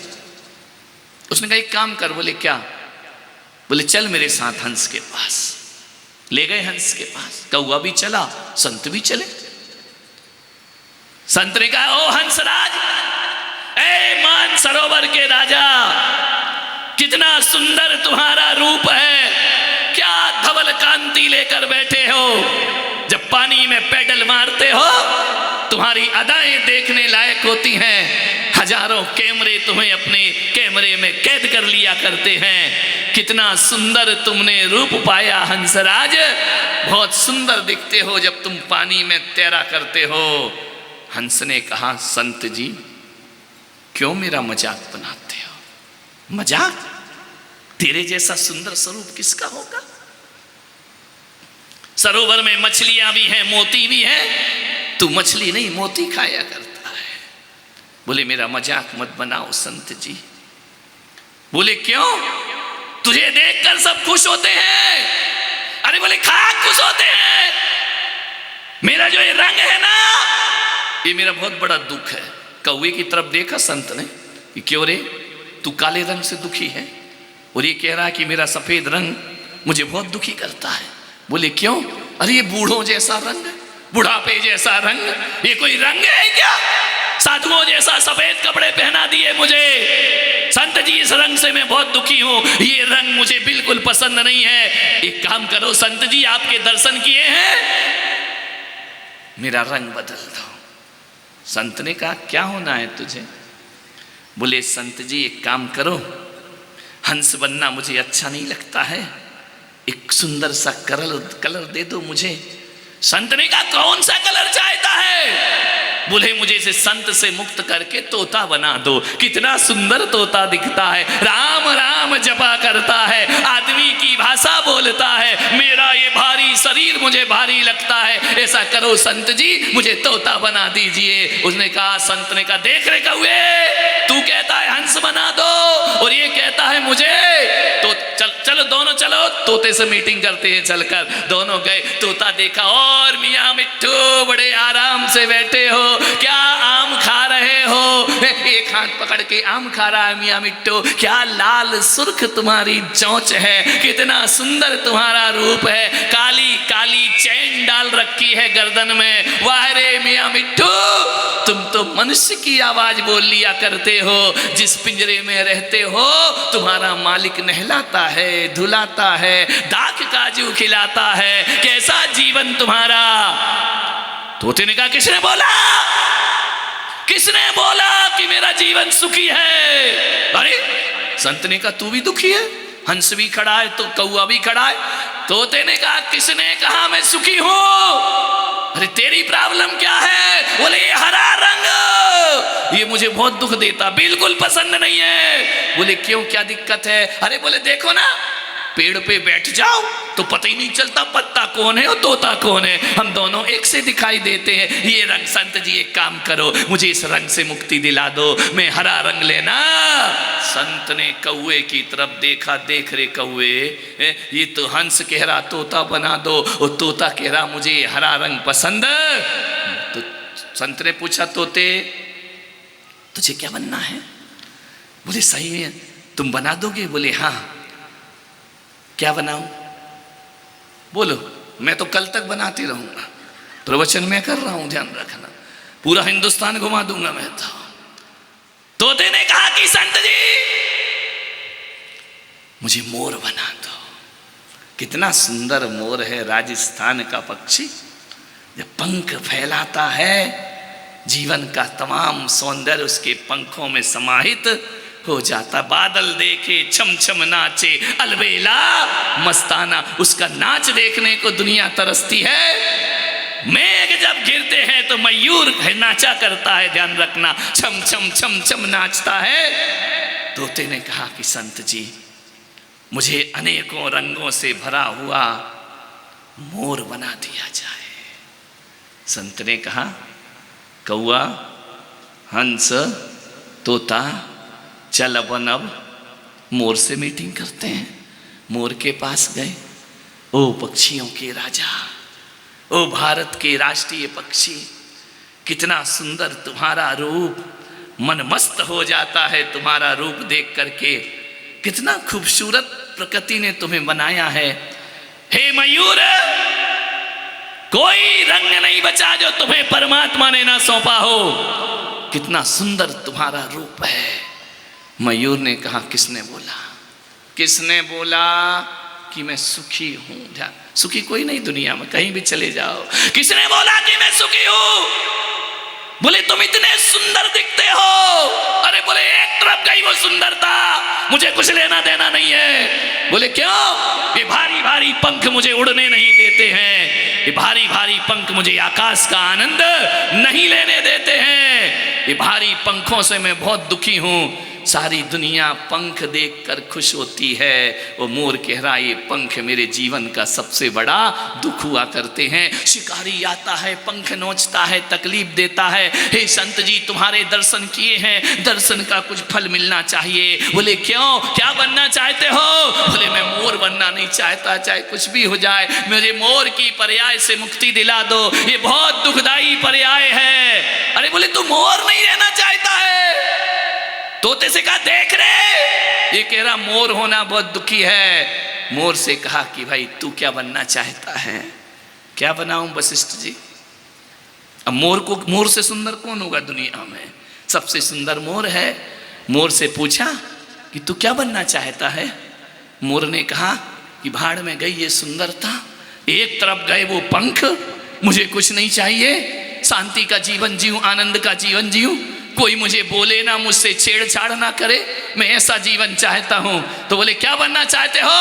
उसने कहा एक काम कर। बोले क्या? बोले चल मेरे साथ हंस के पास। ले गए हंस के पास, कौवा भी चला, संत भी चले। संत ने कहा ओ हंसराज, ए सरोवर के राजा, कितना सुंदर तुम्हारा रूप है, क्या धवल कांति लेकर बैठे हो। जब पानी में पैडल मारते हो तुम्हारी अदाएं देखने लायक होती हैं। हजारों कैमरे तुम्हें अपने कैमरे में कैद कर लिया करते हैं। कितना सुंदर तुमने रूप पाया हंसराज, बहुत सुंदर दिखते हो जब तुम पानी में तैरा करते हो। हंस ने कहा, संत जी क्यों मेरा मजाक बनाते हो? मजाक? तेरे जैसा सुंदर स्वरूप किसका होगा? सरोवर में मछलियां भी हैं, मोती भी हैं, तू मछली नहीं मोती खाया करता है। बोले मेरा मजाक मत बनाओ संत जी। बोले क्यों? तुझे देखकर सब खुश होते हैं। अरे बोले खाक खुश होते हैं। मेरा जो ये रंग है ना, ये मेरा बहुत बड़ा दुख है। कौवे की तरफ देखा संत ने कि क्यों रे तू काले रंग से दुखी है? और ये कह रहा है कि मेरा सफेद रंग मुझे बहुत दुखी करता है। बोले क्यों? अरे ये बूढ़ों जैसा रंग, बुढ़ापे जैसा रंग, ये कोई रंग है क्या? साधुओं जैसा सफेद कपड़े पहना दिए मुझे। संत जी इस रंग से मैं बहुत दुखी हूं, ये रंग मुझे बिल्कुल पसंद नहीं है। एक काम करो संत जी, आपके दर्शन किए हैं, मेरा रंग बदल दो। संत ने कहा क्या होना है तुझे? बोले संत जी एक काम करो, हंस बनना मुझे अच्छा नहीं लगता है, एक सुंदर सा कलर दे दो मुझे। संत ने कहा कौन सा कलर चाहता है? बोले मुझे इसे संत से मुक्त करके तोता बना दो। कितना सुंदर तोता दिखता है, राम राम जपा करता है, आदमी की भाषा बोलता है, मेरा ये भारी शरीर मुझे भारी लगता है, ऐसा करो संत जी मुझे तोता बना दीजिए। उसने कहा, संत ने कहा देख रे कौवे, तू कहता है हंस बना दो और ये कहता है मुझे तो चलो दोनों चलो तोते से मीटिंग करते हैं। चलकर दोनों गए, तोता देखा और मियाँ मिट्टू बड़े आराम से बैठे हो, क्या आम खा रहे हो? एक हाथ पकड़ के आम खा रहा है मियाँ मिट्टू। क्या लाल सुर्ख तुम्हारी चोंच है, कितना सुंदर तुम्हारा रूप है, काली काली चैन डाल रखी है गर्दन में। वाह रे मियाँ मिट्टू, तुम तो मनुष्य की आवाज बोल लिया करते हो। जिस पिंजरे में रहते हो तुम्हारा मालिक नहलाता है, धुलाता है, दाख काजू खिलाता है, कैसा जीवन तुम्हारा। तोते ने कहा किसने बोला, किसने बोला कि मेरा जीवन सुखी है? अरे संत ने कहा तू भी दुखी है, हंस भी खड़ा है तो कौवा भी खड़ा है। तोते ने कहा किसने कहा मैं सुखी हूं? अरे तेरी प्रॉब्लम क्या है? बोले ये हरा रंग, ये मुझे बहुत दुख देता, बिल्कुल पसंद नहीं है। बोले क्यों, क्या दिक्कत है? अरे बोले देखो ना, पेड़ पे बैठ जाओ तो पता ही नहीं चलता पत्ता कौन है और तोता कौन है, हम दोनों एक से दिखाई देते हैं। ये रंग, संत जी एक काम करो, मुझे इस रंग से मुक्ति दिला दो, मैं हरा रंग लेना। संत ने कौवे की तरफ देखा, देख रे कौवे, ये तो हंस कह रहा तोता बना दो और तोता कह रहा मुझे हरा रंग पसंद। तो संत ने पूछा तोते तुझे क्या बनना है? बोले सही है, तुम बना दोगे? बोले हाँ। क्या बनाऊं? बोलो, मैं तो कल तक बनाती रहूंगा, प्रवचन में कर रहा हूं, ध्यान रखना, पूरा हिंदुस्तान घुमा दूंगा मैं तो। तोते ने कहा कि संत जी मुझे मोर बना दो। कितना सुंदर मोर है, राजस्थान का पक्षी, जब पंख फैलाता है जीवन का तमाम सौंदर्य उसके पंखों में समाहित हो जाता। बादल देखे छम छम नाचे अलबेला मस्ताना, उसका नाच देखने को दुनिया तरसती है। मेघ जब गिरते हैं तो मयूर नाचा करता है, ध्यान रखना, छम छम छम छम नाचता है। तोते ने कहा कि संत जी मुझे अनेकों रंगों से भरा हुआ मोर बना दिया जाए। संत ने कहा कौआ, हंस, तोता, चल अपन अब मोर से मीटिंग करते हैं। मोर के पास गए। ओ पक्षियों के राजा, ओ भारत के राष्ट्रीय पक्षी, कितना सुंदर तुम्हारा रूप, मन मस्त हो जाता है तुम्हारा रूप देख करके। कितना खूबसूरत प्रकृति ने तुम्हें बनाया है। हे मयूर, कोई रंग नहीं बचा जो तुम्हें परमात्मा ने ना सौंपा हो। कितना सुंदर तुम्हारा रूप है। मयूर ने कहा किसने बोला? किसने बोला कि मैं सुखी हूं? ध्यान, सुखी कोई नहीं दुनिया में, कहीं भी चले जाओ। किसने बोला कि मैं सुखी हूं? बोले तुम इतने सुंदर दिखते हो। अरे बोले एक तरफ गई वो सुंदरता, मुझे कुछ लेना देना नहीं है। बोले क्यों? ये भारी भारी पंख मुझे उड़ने नहीं देते हैं, ये भारी भारी पंख मुझे आकाश का आनंद नहीं लेने देते हैं, ये भारी पंखों से मैं बहुत दुखी हूं। सारी दुनिया पंख देखकर खुश होती है, वो मोर कह रहा ये पंख मेरे जीवन का सबसे बड़ा दुख हुआ करते हैं। शिकारी आता है, पंख नोचता है, तकलीफ देता है। हे संत जी तुम्हारे दर्शन किए हैं, दर्शन का कुछ फल मिलना चाहिए। बोले क्यों, क्या बनना चाहते हो? बोले मैं मोर बनना नहीं चाहता, चाहे कुछ भी हो जाए, मुझे मोर की पर्याय से मुक्ति दिला दो, ये बहुत दुखदाई पर्याय है। अरे बोले तू मोर नहीं रहना चाहता है? तोते से कहा देख रे, ये कह रहा मोर होना बहुत दुखी है। मोर से कहा कि भाई तू क्या बनना चाहता है? क्या बनाऊं वशिष्ठ जी? अब मोर से सुंदर कौन होगा दुनिया में? सबसे सुंदर मोर है। मोर से पूछा कि तू क्या बनना चाहता है? मोर ने कहा कि भाड़ में गई ये सुंदरता, एक तरफ गए वो पंख, मुझे कुछ नहीं चाहिए, शांति का जीवन जीऊं, आनंद का जीवन जीऊं, कोई मुझे बोले ना, मुझसे छेड़छाड़ ना करे, मैं ऐसा जीवन चाहता हूं। तो बोले क्या बनना चाहते हो?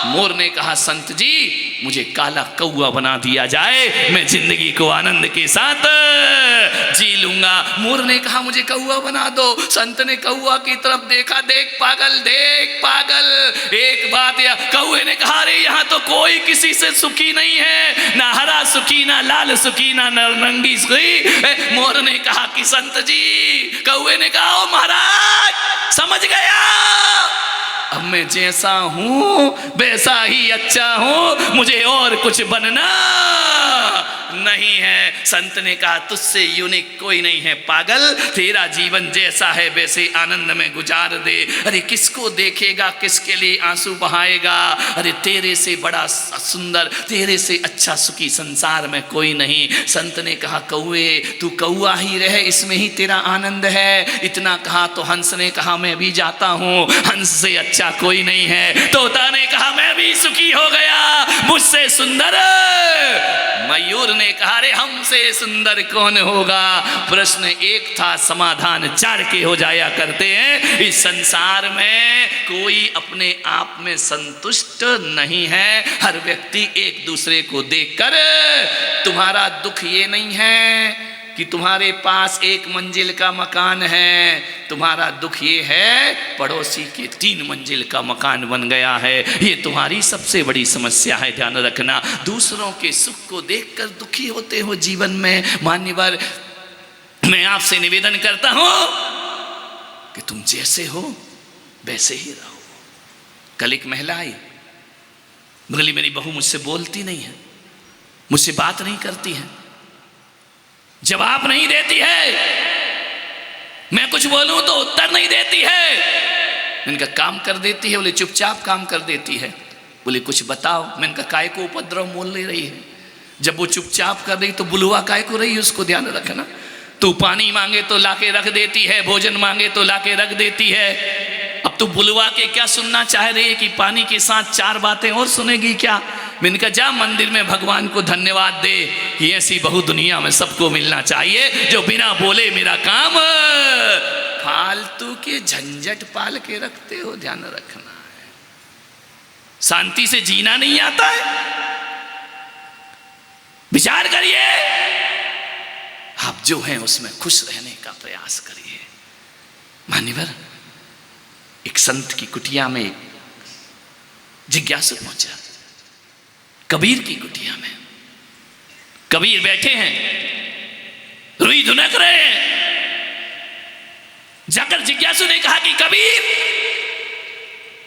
मोर ने कहा संत जी मुझे काला कौआ बना दिया जाए, मैं जिंदगी को आनंद के साथ जी लूंगा। मोर ने कहा मुझे कौआ बना दो। संत ने कौआ की तरफ देखा, देख पागल, देख पागल, एक बात या कौए ने कहा अरे यहाँ तो कोई किसी से सुखी नहीं है, ना हरा सुखी, ना लाल सुखी, ना नारंगी सुखी। मोर ने कहा कि संत जी, कौए ने कहा ओ महाराज समझ गया, अब मैं जैसा हूं वैसा ही अच्छा हूं, मुझे और कुछ बनना नहीं है। संत ने कहा तुझसे यूनिक कोई नहीं है पागल, तेरा जीवन जैसा है वैसे आनंद में गुजार दे। अरे किसको देखेगा, किसके लिए आंसू बहाएगा? अरे तेरे से बड़ा सुंदर, तेरे से अच्छा सुखी संसार में कोई नहीं। संत ने कहा कौए तू कौआ ही रहे, इसमें ही तेरा आनंद है। इतना कहा तो हंस ने कहा मैं भी जाता हूं, हंस से अच्छा कोई नहीं है। तोता ने कहा मैं भी सुखी हो गया, मुझसे सुंदर। मयूर ने कहा अरे हमसे सुंदर कौन होगा? प्रश्न एक था, समाधान चार के हो जाया करते हैं। इस संसार में कोई अपने आप में संतुष्ट नहीं है। हर व्यक्ति एक दूसरे को देखकर, तुम्हारा दुख ये नहीं है कि तुम्हारे पास एक मंजिल का मकान है, तुम्हारा दुख ये है पड़ोसी के 3 मंजिल का मकान बन गया है। ये तुम्हारी सबसे बड़ी समस्या है, ध्यान रखना। दूसरों के सुख को देखकर दुखी होते हो जीवन में। मान्यवर मैं आपसे निवेदन करता हूं कि तुम जैसे हो वैसे ही रहो। कल एक महिला आई, बोली मेरी बहू मुझसे बोलती नहीं है, मुझसे बात नहीं करती है, जवाब नहीं देती है, मैं कुछ बोलूं तो उत्तर नहीं देती है। मैंने कहा काम कर देती है? बोले चुपचाप काम कर देती है। बोले कुछ बताओ। मैंने कहा काय को उपद्रव मोल ले रही है? जब वो चुपचाप कर रही तो बुलवा काय को रही है, उसको ध्यान रखना। तू पानी मांगे तो लाके रख देती है, भोजन मांगे तो लाके रख देती है। अब तू बुलवा के क्या सुनना चाह रही है कि पानी के साथ 4 बातें और सुनेगी क्या? मैंने कहा जा मंदिर में भगवान को धन्यवाद दे कि ऐसी बहु दुनिया में सबको मिलना चाहिए जो बिना बोले मेरा काम। फालतू के झंझट पाल के रखते हो, ध्यान रखना है। शांति से जीना नहीं आता है? विचार करिए, आप जो हैं उसमें खुश रहने का प्रयास करिए। मान्यवर एक संत की कुटिया में एक जिज्ञासु पहुंचा, कबीर की कुटिया में। कबीर बैठे हैं, रुई धुनक रहे हैं। जाकर जिज्ञासु ने कहा कि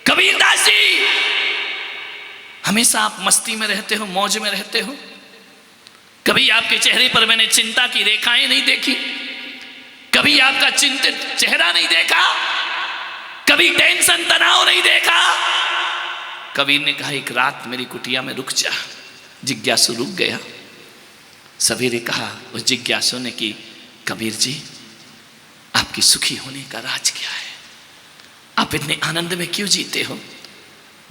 कबीर दास जी, हमेशा आप मस्ती में रहते हो, मौज में रहते हो, कभी आपके चेहरे पर मैंने चिंता की रेखाएं नहीं देखी, कभी आपका चिंतित चेहरा नहीं देखा, कभी टेंशन तनाव नहीं देखा। कबीर ने कहा एक रात मेरी कुटिया में रुक जा। जिज्ञासु रुक गया। सवेरे कहा उस जिज्ञासु ने कि कबीर जी आपकी सुखी होने का राज क्या है? आप इतने आनंद में क्यों जीते हो?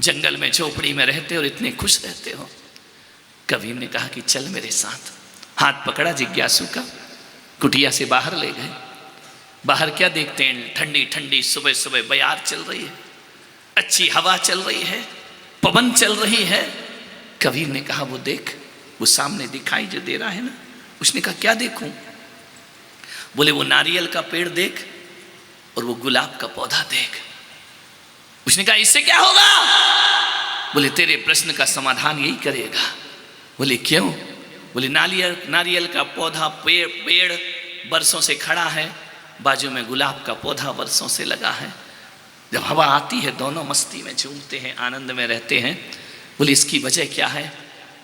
जंगल में झोपड़ी में रहते हो और इतने खुश रहते हो। कबीर ने कहा कि चल मेरे साथ। हाथ पकड़ा जिज्ञासु का, कुटिया से बाहर ले गए। बाहर क्या देखते हैं? ठंडी ठंडी सुबह सुबह बयार चल रही है, अच्छी हवा चल रही है, पवन चल रही है। कबीर ने कहा वो देख, वो सामने दिखाई जो दे रहा है ना। उसने कहा क्या देखूं? बोले वो नारियल का पेड़ देख और वो गुलाब का पौधा देख। उसने कहा इससे क्या होगा? बोले तेरे प्रश्न का समाधान यही करेगा। बोले क्यों? बोले नारियल का पौधा पेड़ बरसों से खड़ा है, बाजू में गुलाब का पौधा बरसों से लगा है। जब हवा आती है दोनों मस्ती में झूमते हैं, आनंद में रहते हैं। बोले इसकी वजह क्या है?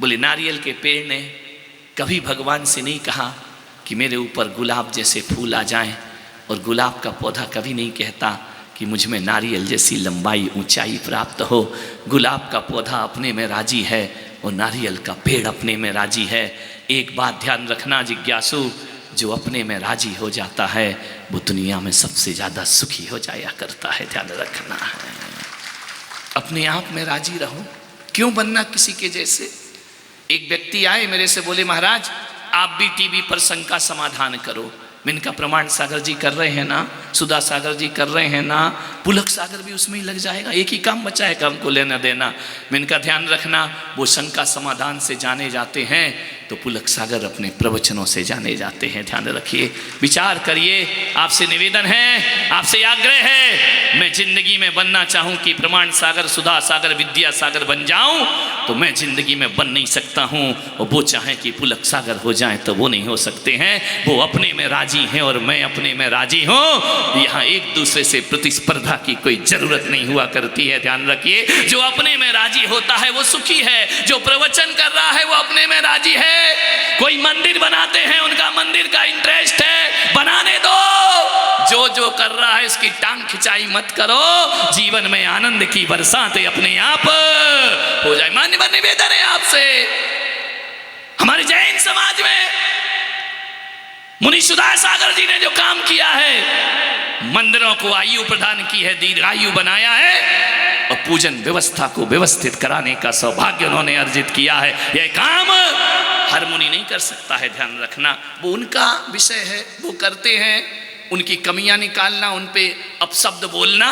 बोले नारियल के पेड़ ने कभी भगवान से नहीं कहा कि मेरे ऊपर गुलाब जैसे फूल आ जाएं, और गुलाब का पौधा कभी नहीं कहता कि मुझ में नारियल जैसी लंबाई ऊंचाई प्राप्त हो। गुलाब का पौधा अपने में राजी है और नारियल का पेड़ अपने में राजी है। एक बात ध्यान रखना जिज्ञासु, जो अपने में राजी हो जाता है वो दुनिया में सबसे ज़्यादा सुखी हो जाया करता है। ध्यान रखना है, अपने आप में राजी रहो। क्यों बनना किसी के जैसे? एक व्यक्ति आए मेरे से, बोले महाराज आप भी टीवी पर शंका का समाधान करो। मैंने कहा प्रमाण सागर जी कर रहे हैं ना, सुधा सागर जी कर रहे हैं ना, पुलक सागर भी उसमें ही लग जाएगा, एक ही काम बचा है कि हमको लेना देना। मैंने कहा ध्यान रखना, वो शंका समाधान से जाने जाते हैं तो पुलक सागर अपने प्रवचनों से जाने जाते हैं। ध्यान रखिए, विचार करिए। आपसे निवेदन है, आपसे आग्रह है, मैं जिंदगी में बनना चाहूं कि प्रमाण सागर, सुधा सागर, विद्या सागर बन जाऊं, तो मैं जिंदगी में बन नहीं सकता हूं। और वो चाहे कि पुलक सागर हो जाए तो वो नहीं हो सकते हैं। वो अपने में राजी हैं और मैं अपने में राजी हूं। यहाँ एक दूसरे से प्रतिस्पर्धा की कोई जरूरत नहीं हुआ करती है। ध्यान रखिए, जो अपने में राजी होता है वो सुखी है। जो प्रवचन कर रहा है वो अपने में राजी है। कोई मंदिर बनाते हैं, उनका मंदिर का इंटरेस्ट है, बनाने दो। जो कर रहा है इसकी टांग खिंचाई मत करो। जीवन में आनंद की बरसातें अपने आप हो जाए। मान्यवर निवेदन है आपसे, हमारे जैन समाज में मुनि सुधा सागर जी ने जो काम किया है, मंदिरों को आयु प्रदान की है, दीर्घायु बनाया है, और पूजन व्यवस्था को व्यवस्थित कराने का सौभाग्य उन्होंने अर्जित किया है। यह काम हर मुनि नहीं कर सकता है। ध्यान रखना, वो उनका विषय है, वो करते हैं। उनकी कमियां निकालना, उन पे अपशब्द बोलना,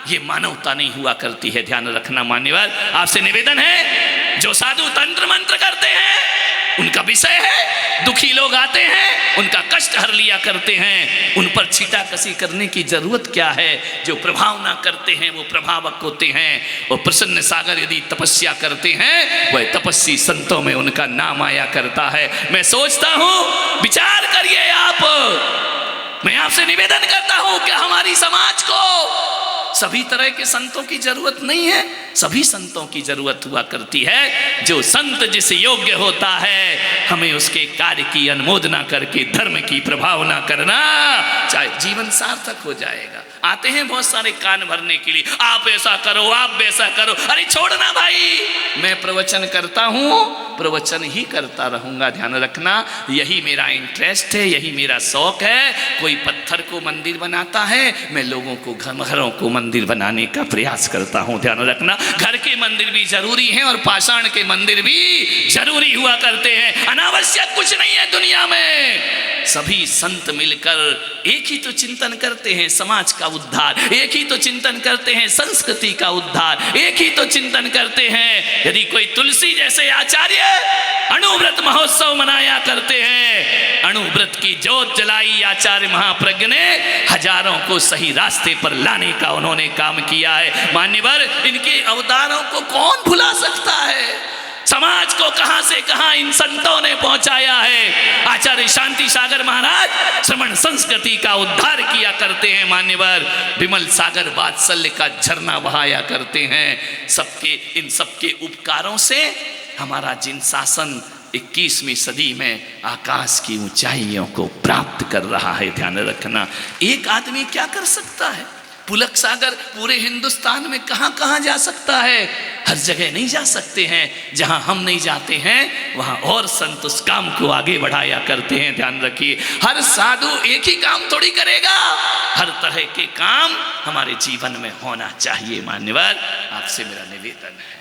ये मानवता नहीं हुआ करती है। ध्यान रखना मान्यवर, आपसे निवेदन है, जो साधु तंत्र मंत्र करते हैं उनका विषय है। दुखी लोग आते हैं, उनका कष्ट हर लिया करते हैं, उन पर छीटा कसी करने की जरूरत क्या है? जो प्रभाव ना करते हैं वो प्रभावक होते हैं। और प्रसन्न सागर यदि तपस्या करते हैं, वह तपस्वी संतों में उनका नाम आया करता है। मैं सोचता हूं, विचार करिए आप। मैं आपसे निवेदन करता हूं कि हमारी समाज को सभी तरह के संतों की जरूरत नहीं है, सभी संतों की जरूरत हुआ करती है। जो संत जिस योग्य होता है, हमें उसके कार्य की अनुमोदना करके धर्म की प्रभावना करना, चाहे जीवन सार्थक हो जाएगा। आते हैं बहुत सारे कान भरने के लिए, आप ऐसा करो, आप वैसा करो। अरे छोड़ना भाई, मैं प्रवचन करता हूं, प्रवचन ही करता रहूंगा। ध्यान रखना, यही मेरा इंटरेस्ट है, यही मेरा शौक है। कोई पत्थर को मंदिर बनाता है, मैं लोगों को घरों को मंदिर बनाने का प्रयास करता हूं। ध्यान रखना, घर के मंदिर भी जरूरी हैं और पाषाण के मंदिर भी जरूरी हुआ करते हैं। अनावश्यक कुछ नहीं है दुनिया में। सभी संत मिलकर एक ही तो चिंतन करते हैं, समाज का उद्धार, एक ही तो चिंतन करते हैं, संस्कृति का उद्धार, एक ही तो चिंतन करते हैं। यदि कोई तुलसी जैसे आचार्य अणुव्रत महोत्सव मनाया करते हैं, अणुव्रत की जोत जलाई आचार्य महाप्रज्ञ ने, हजारों को सही रास्ते पर लाने का उन्होंने काम किया है। मान्यवर, इनके अवतारों को कौन भुला सकता है? समाज को कहां से कहां इन संतों ने पहुंचाया है। आचार्य शांति सागर महाराज श्रमण संस्कृति का उद्धार किया करते हैं। मान्यवर, विमल सागर वात्सल्य का झरना बहाया करते हैं। सबके इन सबके उपकारों से हमारा जिन शासन 21वीं सदी में आकाश की ऊंचाइयों को प्राप्त कर रहा है। ध्यान रखना, एक आदमी क्या कर सकता है? पुलक सागर पूरे हिंदुस्तान में कहाँ कहाँ जा सकता है? हर जगह नहीं जा सकते हैं। जहाँ हम नहीं जाते हैं वहाँ और संत उस काम को आगे बढ़ाया करते हैं। ध्यान रखिए, हर साधु एक ही काम थोड़ी करेगा, हर तरह के काम हमारे जीवन में होना चाहिए। मान्यवर, आपसे मेरा निवेदन है,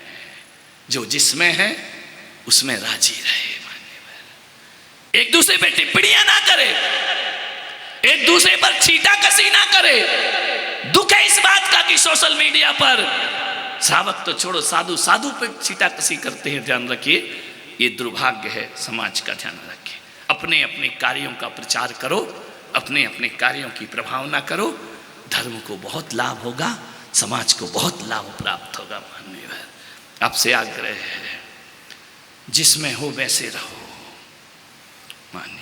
जो जिसमें है उसमें राजी रहे। मान्यवर, एक दूसरे पे टिप्पणियां ना करे, एक दूसरे पर छीटा कसी ना करे। दुख है इस बात का कि सोशल मीडिया पर श्रावक तो छोड़ो, साधु साधु पे छीटा कसी करते हैं। ध्यान रखिए, ये दुर्भाग्य है समाज का। ध्यान रखिए, अपने अपने कार्यों का प्रचार करो, अपने अपने कार्यों की प्रभावना करो, धर्म को बहुत लाभ होगा, समाज को बहुत लाभ प्राप्त होगा। माननीय आपसे आग्रह है, जिसमें हो वैसे रहो। माननीय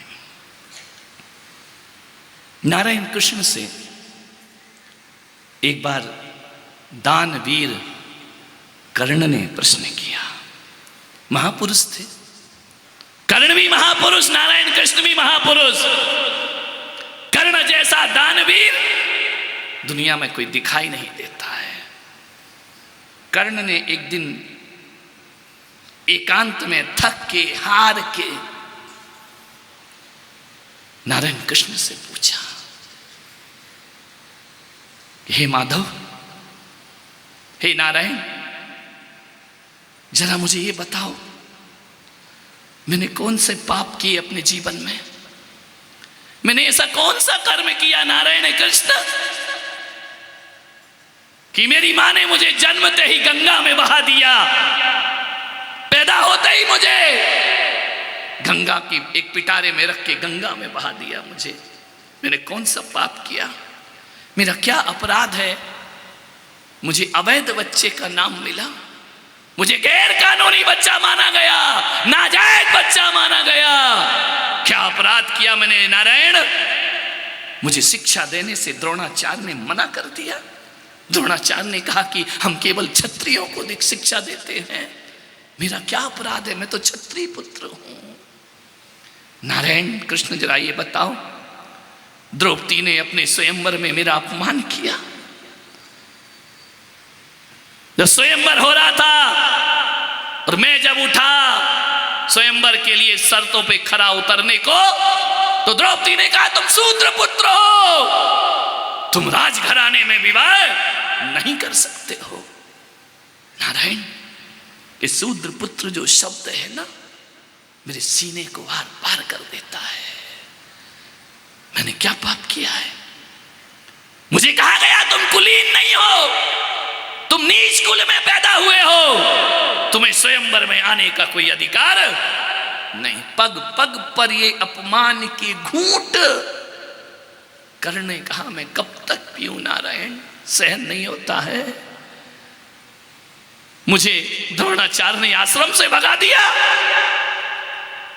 नारायण कृष्ण से एक बार दानवीर कर्ण ने प्रश्न किया। महापुरुष थे, कर्ण भी महापुरुष, नारायण कृष्ण भी महापुरुष। कर्ण जैसा दानवीर दुनिया में कोई दिखाई नहीं देता है। कर्ण ने एक दिन एकांत में थक के हार के नारायण कृष्ण से पूछा, हे माधव, हे नारायण, जरा मुझे ये बताओ, मैंने कौन से पाप किए अपने जीवन में? मैंने ऐसा कौन सा कर्म किया नारायण कृष्ण कि मेरी मां ने मुझे जन्मते ही गंगा में बहा दिया? पैदा होते ही मुझे गंगा की एक पिटारे में रख के गंगा में बहा दिया मुझे। मैंने कौन सा पाप किया? मेरा क्या अपराध है? मुझे अवैध बच्चे का नाम मिला, मुझे गैर कानूनी बच्चा माना गया, नाजायज बच्चा माना गया। क्या अपराध किया मैंने नारायण? मुझे शिक्षा देने से द्रोणाचार्य ने मना कर दिया। द्रोणाचार्य ने कहा कि हम केवल क्षत्रियों को शिक्षा देते हैं। मेरा क्या अपराध है? मैं तो क्षत्रिय पुत्र हूं। नारायण कृष्ण, जरा ये बताओ, द्रौपदी ने अपने स्वयंवर में मेरा अपमान किया। जब स्वयंवर हो रहा था और मैं जब उठा स्वयंवर के लिए शर्तों पे खरा उतरने को, तो द्रौपदी ने कहा तुम शूद्र पुत्र हो, तुम राजघराने में विवाह नहीं कर सकते हो। नारायण, ये शूद्र पुत्र जो शब्द है ना, मेरे सीने को आर पार कर देता है। मैंने क्या पाप किया है? मुझे कहा गया तुम कुलीन नहीं हो, तुम नीच कुल में पैदा हुए हो, तुम्हें स्वयंवर में आने का कोई अधिकार नहीं। पग पग पर ये अपमान की घूंट कर्ण ने कहा, मैं कब तक पीऊं नारायण, सहन नहीं होता है। मुझे द्रोणाचार्य ने आश्रम से भगा दिया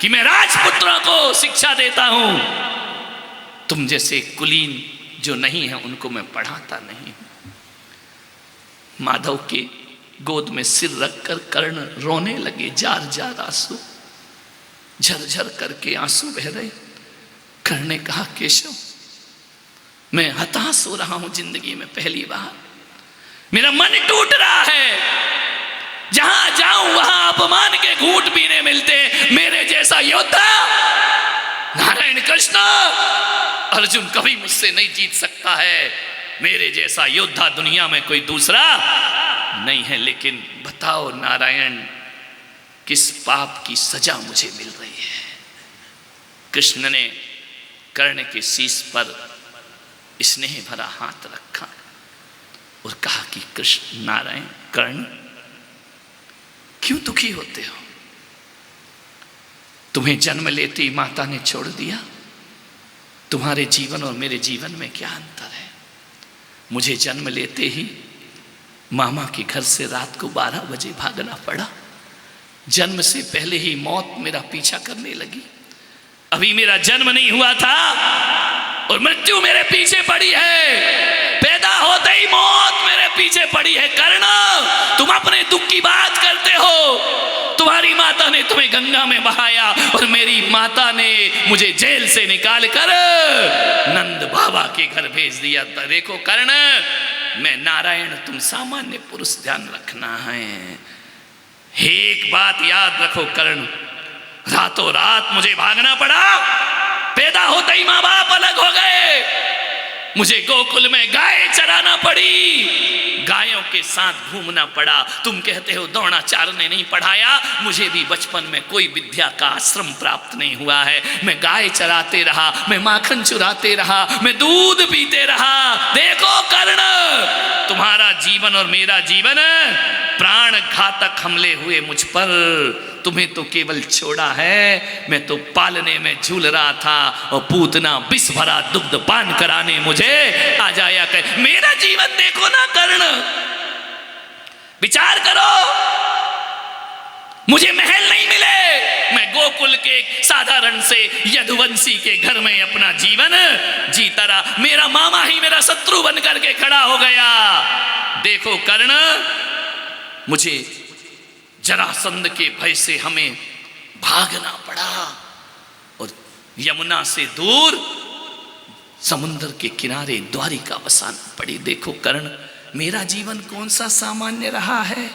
कि मैं राजपुत्रों को शिक्षा देता हूं, तुम जैसे कुलीन जो नहीं है उनको मैं पढ़ाता नहीं। माधव के गोद में सिर रखकर कर्ण रोने लगे, जार जार आंसू, झरझर करके आंसू बह रहे। कर्ण ने कहा, केशव, मैं हताश हो रहा हूं जिंदगी में पहली बार, मेरा मन टूट रहा है। जहां जाऊं वहां अपमान के घूंट पीने मिलते। मेरे जैसा योद्धा नारायण कृष्ण, अर्जुन कभी मुझसे नहीं जीत सकता है। मेरे जैसा योद्धा दुनिया में कोई दूसरा नहीं है। लेकिन बताओ नारायण, किस पाप की सजा मुझे मिल रही है? कृष्ण ने कर्ण के शीश पर स्नेह भरा हाथ रखा और कहा कि कृष्ण, नारायण, कर्ण, क्यों दुखी होते हो? तुम्हें जन्म लेते ही माता ने छोड़ दिया। तुम्हारे जीवन और मेरे जीवन में क्या अंतर है? मुझे जन्म लेते ही मामा के घर से रात को 12 बजे भागना पड़ा। जन्म से पहले ही मौत मेरा पीछा करने लगी। अभी मेरा जन्म नहीं हुआ था और मृत्यु मेरे पीछे पड़ी है। पैदा होते ही मौत मेरे पीछे पड़ी है। कर्ण, तुम अपने दुख की बात करते हो। तुम्हारी माता ने तुम्हें गंगा में बहाया और मेरी माता ने मुझे जेल से निकाल कर नंद बाबा के घर भेज दिया। देखो कर्ण, मैं नारायण, तुम सामान्य पुरुष, ध्यान रखना है। एक बात याद रखो कर्ण, रातों रात मुझे भागना पड़ा, पैदा होते ही माँ बाप अलग हो गए, मुझे गोकुल में गाय चराना पड़ी, गायों के साथ घूमना पड़ा। तुम कहते हो द्रोणाचार्य ने नहीं पढ़ाया, मुझे भी बचपन में कोई विद्या का आश्रम प्राप्त नहीं हुआ है। मैं गाय चराते रहा, मैं माखन चुराते रहा, मैं दूध पीते रहा। देखो कर्ण, तुम्हारा जीवन और मेरा जीवन प्राण घातक हमले हुए मुझ पर, तुम्हें तो केवल छोड़ा है, मैं तो पालने में झूल रहा था और पूतना विष भरा दुग्ध पान कराने मुझे आ जाया कर। मेरा जीवन देखो ना कर्ण, विचार करो, मुझे महल नहीं मिले, मैं गोकुल के साधारण से यदुवंशी के घर में अपना जीवन जीता रहा। मेरा मामा ही मेरा शत्रु बन करके खड़ा हो गया। देखो कर्ण, मुझे जरासंध के भय से हमें भागना पड़ा और यमुना से दूर समुद्र के किनारे द्वारिका बसाना पड़ी। देखो कर्ण, मेरा जीवन कौन सा सामान्य रहा है।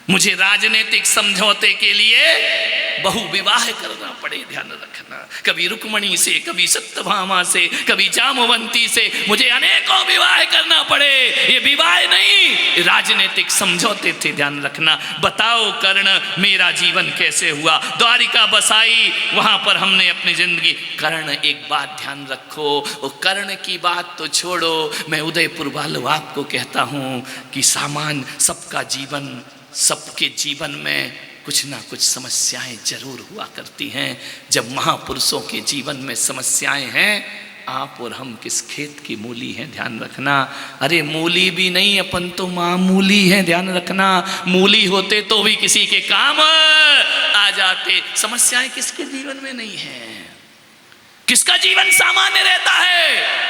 मुझे राजनीतिक समझौते के लिए बहु विवाह करना पड़े, ध्यान रखना। कभी रुक्मणी से, कभी सत्यभामा से, कभी जामवंती से, मुझे अनेकों विवाह करना पड़े। ये विवाह नहीं, राजनीतिक समझौते थे, ध्यान रखना। बताओ कर्ण, मेरा जीवन कैसे हुआ। द्वारिका बसाई, वहां पर हमने अपनी जिंदगी। कर्ण, एक बात ध्यान रखो, वो कर्ण की बात तो छोड़ो, मैं उदयपुर वालों आपको कहता हूं कि सामान्य सबका जीवन, सबके जीवन में कुछ ना कुछ समस्याएं जरूर हुआ करती हैं। जब महापुरुषों के जीवन में समस्याएं हैं, आप और हम किस खेत की मूली हैं, ध्यान रखना। अरे मूली भी नहीं, अपन तो मामूली हैं, ध्यान रखना। मूली होते तो भी किसी के काम आ जाते। समस्याएं किसके जीवन में नहीं है, किसका जीवन सामान्य रहता है।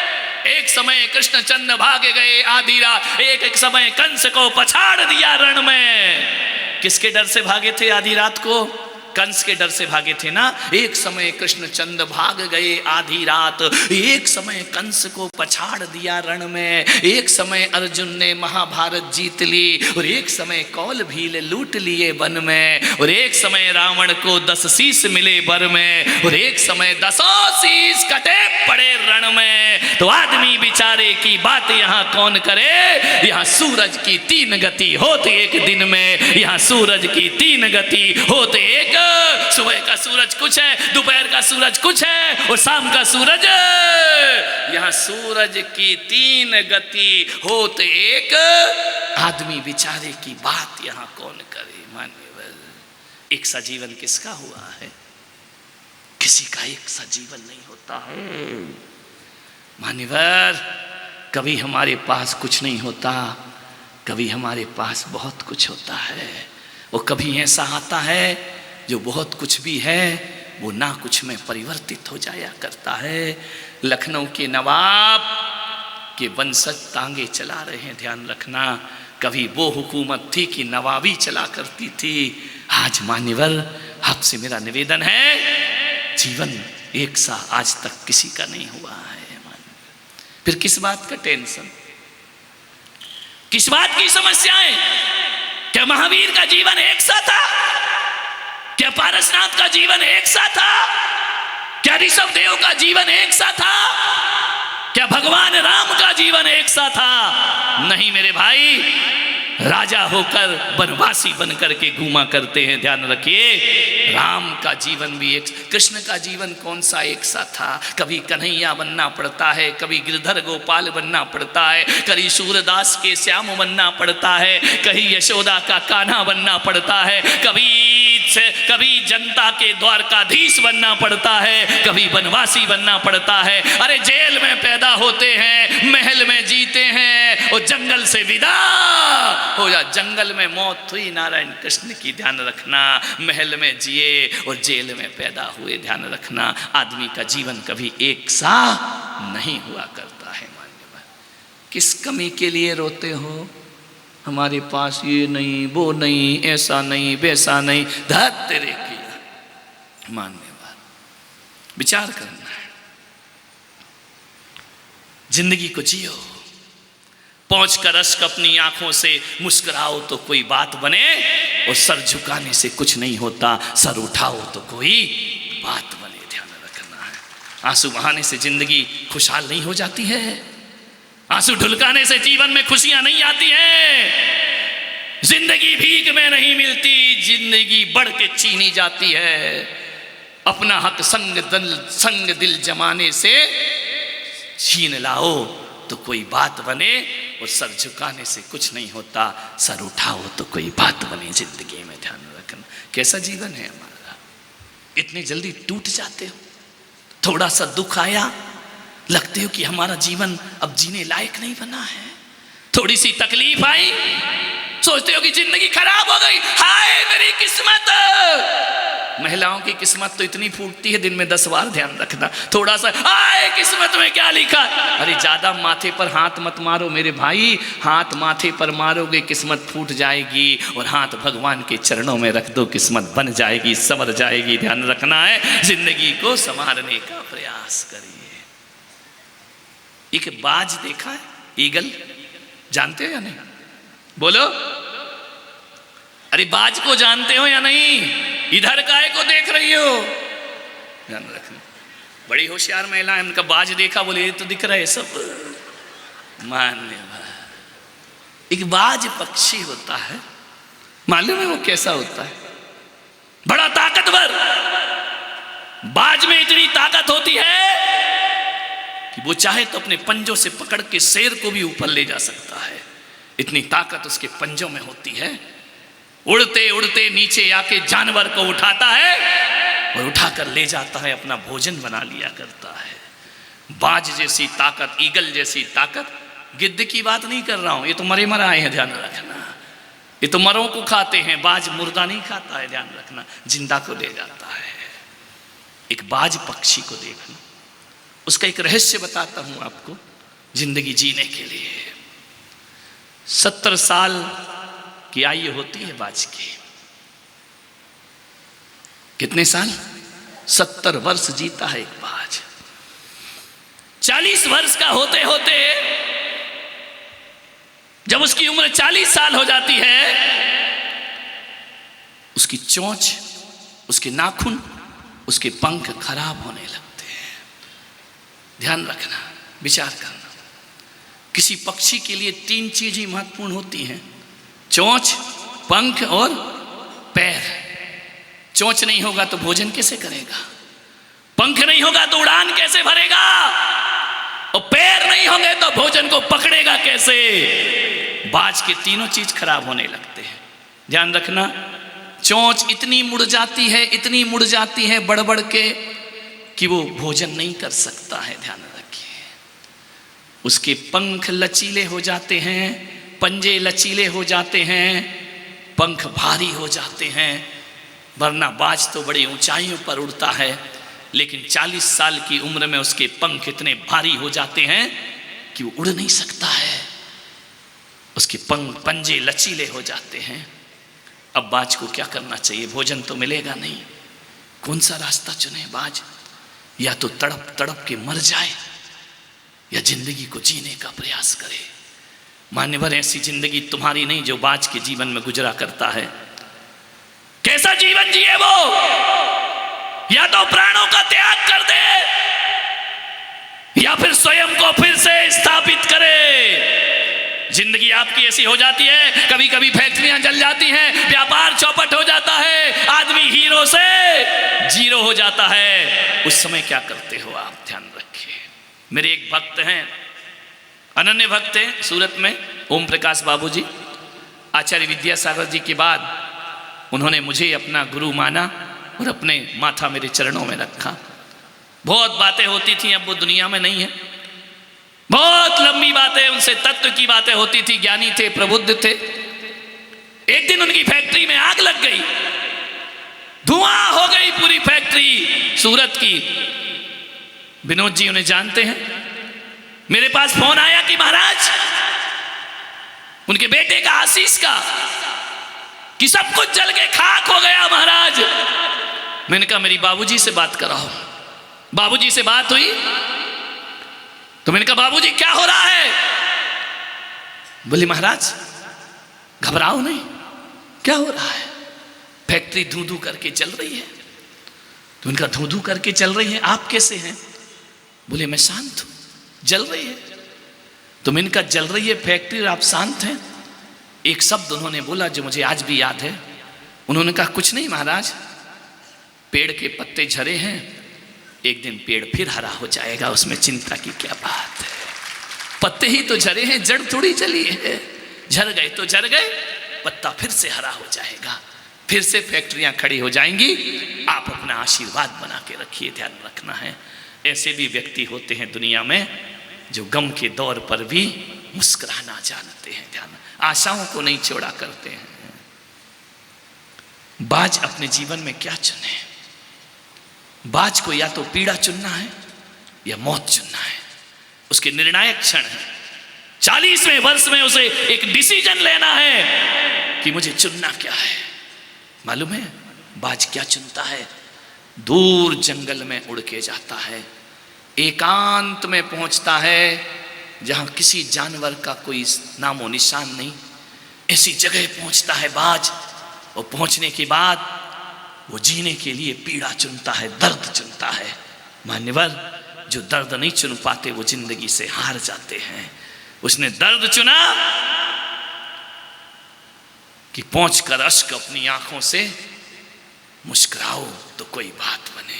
एक समय कृष्णचंद्र भागे गए आधी रात, एक समय कंस को पछाड़ दिया रण में। किसके डर से भागे थे आधी रात को? कंस के डर से भागे थे ना। एक समय कृष्णचंद्र भाग गए आधी रात, एक समय कंस को पछाड़ दिया रण में, एक समय अर्जुन ने महाभारत जीत ली, और एक समय कौल भील लूट लिए वन में, और एक समय रावण को 10 शीश मिले बर में, और एक समय 10 शीश कटे पड़े रण में। तो आदमी बेचारे की बात यहाँ कौन करे। यहाँ सूरज की 3 गति होती एक दिन में, यहाँ सूरज की 3 गति होते एक। सुबह का सूरज कुछ है, दोपहर का सूरज कुछ है, और शाम का सूरज। यहाँ सूरज की 3 गति होते एक। आदमी बेचारे की बात यहाँ कौन करे। मान्यवर, एक सा जीवन किसका हुआ है? किसी का एक सा जीवन नहीं होता है। मान्यवर, कभी हमारे पास कुछ नहीं होता, कभी हमारे पास बहुत कुछ होता है। और कभी ऐसा आता है जो बहुत कुछ भी है वो ना कुछ में परिवर्तित हो जाया करता है। लखनऊ के नवाब के वंशज तांगे चला रहे हैं, ध्यान रखना। कभी वो हुकूमत थी कि नवाबी चला करती थी। आज मान्यवर, आपसे मेरा निवेदन है, जीवन एक सा आज तक किसी का नहीं हुआ है। फिर किस बात का टेंशन, किस बात की समस्याएं? क्या महावीर का जीवन एक सा था? क्या पारसनाथ का जीवन एक सा था? क्या ऋषभ देव का जीवन एक सा था? क्या भगवान राम का जीवन एक सा था? नहीं मेरे भाई, राजा होकर वनवासी बन करके घूमा करते हैं, ध्यान रखिए। राम का जीवन भी एक, कृष्ण का जीवन कौन सा एक सा था? कभी कन्हैया बनना पड़ता है, कभी गिरधर गोपाल बनना पड़ता है, कभी सूरदास के श्याम बनना पड़ता है, कहीं यशोदा का कान्हा बनना पड़ता है, कभी जनता के द्वारकाधीश बनना पड़ता है, कभी वनवासी बनना पड़ता है। अरे जेल में पैदा होते हैं, महल में जीते हैं, और जंगल से विदा हो जा। जंगल में मौत हुई नारायण कृष्ण की, ध्यान रखना। महल में जिए और जेल में पैदा हुए, ध्यान रखना। आदमी का जीवन कभी एक सा नहीं हुआ करता है। मान्यवर, किस कमी के लिए रोते हो? हमारे पास ये नहीं, वो नहीं, ऐसा नहीं, वैसा नहीं, धत तेरे किया। मान्यवर, विचार करना है, जिंदगी को जियो, पहुंच कर अश्क अपनी आंखों से मुस्कुराओ तो कोई बात बने, और सर झुकाने से कुछ नहीं होता, सर उठाओ तो कोई बात बने। ध्यान रखना है। आंसू बहाने से जिंदगी खुशहाल नहीं हो जाती है, आंसू ढुलकाने से जीवन में खुशियां नहीं आती हैं। जिंदगी भीख में नहीं मिलती, जिंदगी बढ़ के छीनी जाती है। अपना हक संग दिल जमाने से छीन लाओ तो कोई बात बने, और सर झुकाने से कुछ नहीं होता, सर उठाओ तो कोई बात बने जिंदगी में। ध्यान रखना। कैसा जीवन है हमारा, इतनी जल्दी टूट जाते हो। थोड़ा सा दुख आया, लगते हो कि हमारा जीवन अब जीने लायक नहीं बना है। थोड़ी सी तकलीफ आई, सोचते हो कि जिंदगी खराब हो गई, हाय मेरी किस्मत। महिलाओं की किस्मत तो इतनी फूटती है दिन में 10 बार। ध्यान रखना। थोड़ा सा आए किस्मत में क्या लिखा, अरे ज्यादा माथे पर हाथ मत मारो मेरे भाई, हाथ माथे पर मारोगे किस्मत फूट जाएगी, और हाथ भगवान के चरणों में रख दो, किस्मत बन जाएगी, संवर जाएगी। ध्यान रखना है। जिंदगी को संवारने का प्रयास करिए। एक बाज देखा है, ईगल, जानते हो या नहीं? बोलो, अरे बाज को जानते हो या नहीं? इधर काहे को देख रही हो? ध्यान रखना। बड़ी होशियार महिला है, उनका बाज देखा, बोले ये तो दिख रहा है सब। मान्य एक बाज पक्षी होता है, मालूम है वो कैसा होता है? बड़ा ताकतवर। बाज में इतनी ताकत होती है कि वो चाहे तो अपने पंजों से पकड़ के शेर को भी ऊपर ले जा सकता है। इतनी ताकत उसके पंजों में होती है। उड़ते उड़ते नीचे आके जानवर को उठाता है और उठाकर ले जाता है, अपना भोजन बना लिया करता है। बाज जैसी ताकत, ईगल जैसी ताकत। गिद्ध की बात नहीं कर रहा हूं, ये तो मरे मर आए हैं। ध्यान रखना। ये तो मरों को खाते हैं, बाज मुर्दा नहीं खाता है। ध्यान रखना। जिंदा को ले जाता है। एक बाज पक्षी को देखना। उसका एक रहस्य बताता हूं आपको जिंदगी जीने के लिए। 70 साल की आयु होती है बाज की। कितने साल? 70 वर्ष जीता है एक बाज। 40 वर्ष का होते होते जब उसकी उम्र 40 साल हो जाती है, उसकी चोंच, उसके नाखून, उसके पंख खराब होने लगते हैं। ध्यान रखना, विचार करना। किसी पक्षी के लिए 3 चीजें महत्वपूर्ण होती हैं: चोंच, पंख और पैर। चोंच नहीं होगा तो भोजन कैसे करेगा? पंख नहीं होगा तो उड़ान कैसे भरेगा? और पैर नहीं होंगे तो भोजन को पकड़ेगा कैसे? बाज के तीनों चीज खराब होने लगते हैं। ध्यान रखना। चोंच इतनी मुड़ जाती है, इतनी मुड़ जाती है बढ़ बढ़ के कि वो भोजन नहीं कर सकता है। ध्यान रखिए। उसके पंख लचीले हो जाते हैं, पंजे लचीले हो जाते हैं, पंख भारी हो जाते हैं। वरना बाज तो बड़ी ऊंचाइयों पर उड़ता है, लेकिन 40 साल की उम्र में उसके पंख इतने भारी हो जाते हैं कि वो उड़ नहीं सकता है। उसके पंजे लचीले हो जाते हैं। अब बाज को क्या करना चाहिए? भोजन तो मिलेगा नहीं, कौन सा रास्ता चुने बाज? या तो तड़प तड़प के मर जाए या जिंदगी को जीने का प्रयास करे। मान्यवर, ऐसी जिंदगी तुम्हारी नहीं जो बाज के जीवन में गुजरा करता है। कैसा जीवन जिए वो? या तो प्राणों का त्याग कर दे या फिर स्वयं को फिर से स्थापित करे। जिंदगी आपकी ऐसी हो जाती है, कभी कभी फैक्ट्रियां जल जाती हैं, व्यापार चौपट हो जाता है, आदमी हीरो से जीरो हो जाता है। उस समय क्या करते हो आप? ध्यान रखिए। मेरे एक भक्त हैं, अनन्य भक्त हैं सूरत में, ओम प्रकाश बाबूजी। आचार्य विद्यासागर जी के बाद उन्होंने मुझे अपना गुरु माना और अपने माथा मेरे चरणों में रखा। बहुत बातें होती थी, अब वो दुनिया में नहीं है। बहुत लंबी बातें, उनसे तत्व की बातें होती थी, ज्ञानी थे, प्रबुद्ध थे। एक दिन उनकी फैक्ट्री में आग लग गई, धुआं हो गई पूरी फैक्ट्री सूरत की। विनोद जी उन्हें जानते हैं। मेरे पास फोन आया कि महाराज, उनके बेटे का, आशीष का, कि सब कुछ जल के खाक हो गया महाराज। मैंने कहा मेरी बाबूजी से बात कराओ। बाबूजी से बात हुई तो मैंने कहा बाबूजी क्या हो रहा है? बोले महाराज घबराओ नहीं, क्या हो रहा है? फैक्ट्री धू धू करके चल रही है। तो उनका धू धू करके चल रही है, आप कैसे हैं? बोले मैं शांत हूं, जल रही है। तुम इनका जल रही है फैक्ट्री और आप शांत हैं? एक शब्द उन्होंने बोला जो मुझे आज भी याद है। उन्होंने कहा कुछ नहीं महाराज, पेड़ के पत्ते झरे हैं, एक दिन पेड़ फिर हरा हो जाएगा, उसमें चिंता की क्या बात है। पत्ते ही तो झरे हैं, जड़ थोड़ी जली है। झड़ गए तो झड़ गए, पत्ता फिर से हरा हो जाएगा, फिर से फैक्ट्रियां खड़ी हो जाएंगी। आप अपना आशीर्वाद बना के रखिए, ध्यान रखना है। ऐसे भी व्यक्ति होते हैं दुनिया में जो गम के दौर पर भी मुस्कुराना जानते हैं, ध्यान, आशाओं को नहीं छोड़ा करते हैं। बाज अपने जीवन में क्या चुने? बाज को या तो पीड़ा चुनना है या मौत चुनना है। उसके निर्णायक क्षण है, 40वें वर्ष में उसे एक डिसीजन लेना है कि मुझे चुनना क्या है। मालूम है बाज क्या चुनता है? दूर जंगल में उड़ के जाता है, एकांत में पहुंचता है जहां किसी जानवर का कोई नामो निशान नहीं। ऐसी जगह पहुंचता है बाज, और पहुंचने के बाद वो जीने के लिए पीड़ा चुनता है, दर्द चुनता है। मान्यवर, जो दर्द नहीं चुन पाते वो जिंदगी से हार जाते हैं। उसने दर्द चुना कि पहुंचकर अश्क अपनी आंखों से मुस्कुराओ तो कोई बात बने।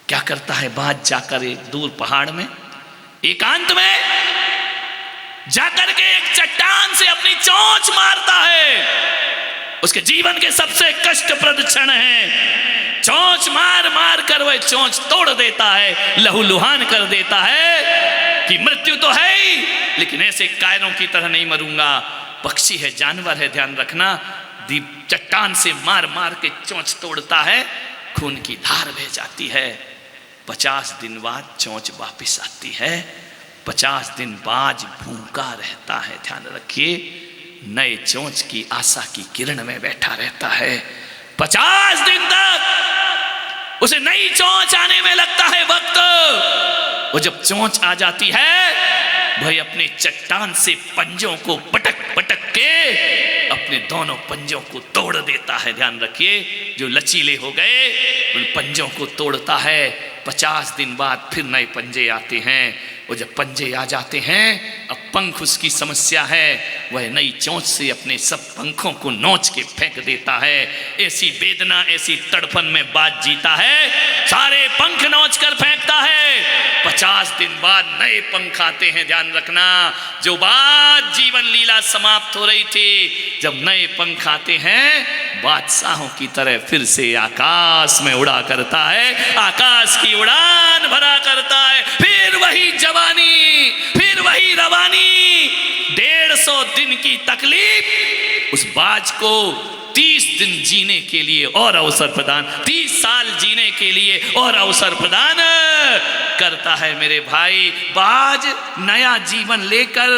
क्या करता है बाज? जाकर एक दूर पहाड़ में एकांत में जाकर के एक चट्टान से अपनी चोंच मारता है। उसके जीवन के सबसे कष्टप्रद क्षण है। चोंच मार मार कर वह चोंच तोड़ देता है, लहूलुहान कर देता है कि मृत्यु तो है ही, लेकिन ऐसे कायरों की तरह नहीं मरूंगा। पक्षी है, जानवर है, ध्यान रखना। दीप चट्टान से मार मार के चोंच तोड़ता है, खून की धार बह जाती है। 50 दिन बाद चोंच वापस आती है। 50 दिन बाज भूखा रहता है, ध्यान रखिए, नए चोंच की आशा की किरण में बैठा रहता है। 50 दिन तक उसे नई चोंच आने में लगता है वक्त। वो जब चोंच आ जाती है, भाई अपने चट्टान से पंजों को पटक पटक के अपने दोनों पंजों को तोड़ देता है। ध्यान रखिए, जो लचीले हो गए उन पंजों को तोड़ता है। 50 दिन बाद फिर नए पंजे आते हैं। वो जब पंजे आ जाते हैं, अब पंख उसकी समस्या है। वह नई चोंच से अपने सब पंखों को नोच के फेंक देता है। ऐसी वेदना, ऐसी तड़पन में बाज जीता है, सारे पंख नोच कर फेंकता है। 50 दिन बाद नए पंख आते हैं, ध्यान रखना। जो बाज जीवन लीला समाप्त हो रही थी, जब नए पंख आते हैं, बादशाहों की तरह फिर से आकाश में उड़ा करता है, आकाश की उड़ान भरा करता है। फिर वही जवानी, फिर वही रवानी। 150 दिन की तकलीफ उस बाज को 30 दिन जीने के लिए और अवसर प्रदान, 30 साल जीने के लिए और अवसर प्रदान करता है। मेरे भाई, बाज नया जीवन लेकर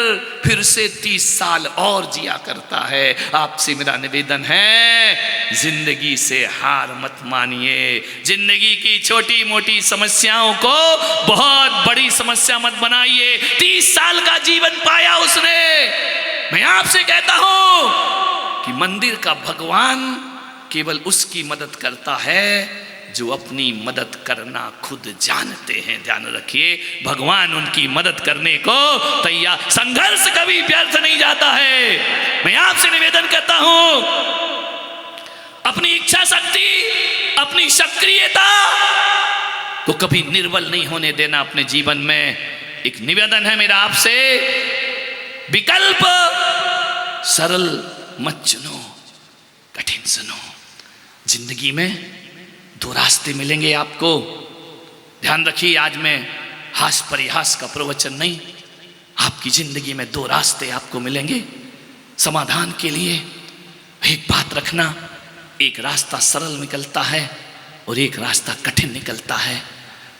फिर से 30 साल और जिया करता है। आपसे मेरा निवेदन है, जिंदगी से हार मत मानिए। जिंदगी की छोटी मोटी समस्याओं को बहुत बड़ी समस्या मत बनाइए। 30 साल का जीवन पाया उसने। मैं आपसे कहता हूं कि मंदिर का भगवान केवल उसकी मदद करता है जो अपनी मदद करना खुद जानते हैं। ध्यान रखिए, भगवान उनकी मदद करने को तैयार। संघर्ष कभी व्यर्थ नहीं जाता है। मैं आपसे निवेदन करता हूं, अपनी इच्छा शक्ति, अपनी सक्रियता को कभी निर्बल नहीं होने देना अपने जीवन में। एक निवेदन है मेरा आपसे, विकल्प सरल मत चुनो, कठिन सुनो। जिंदगी में 2 रास्ते मिलेंगे आपको। ध्यान रखिए, आज मैं हास परिहास का प्रवचन नहीं, आपकी जिंदगी में 2 रास्ते आपको मिलेंगे समाधान के लिए। एक बात रखना, एक रास्ता सरल निकलता है और एक रास्ता कठिन निकलता है।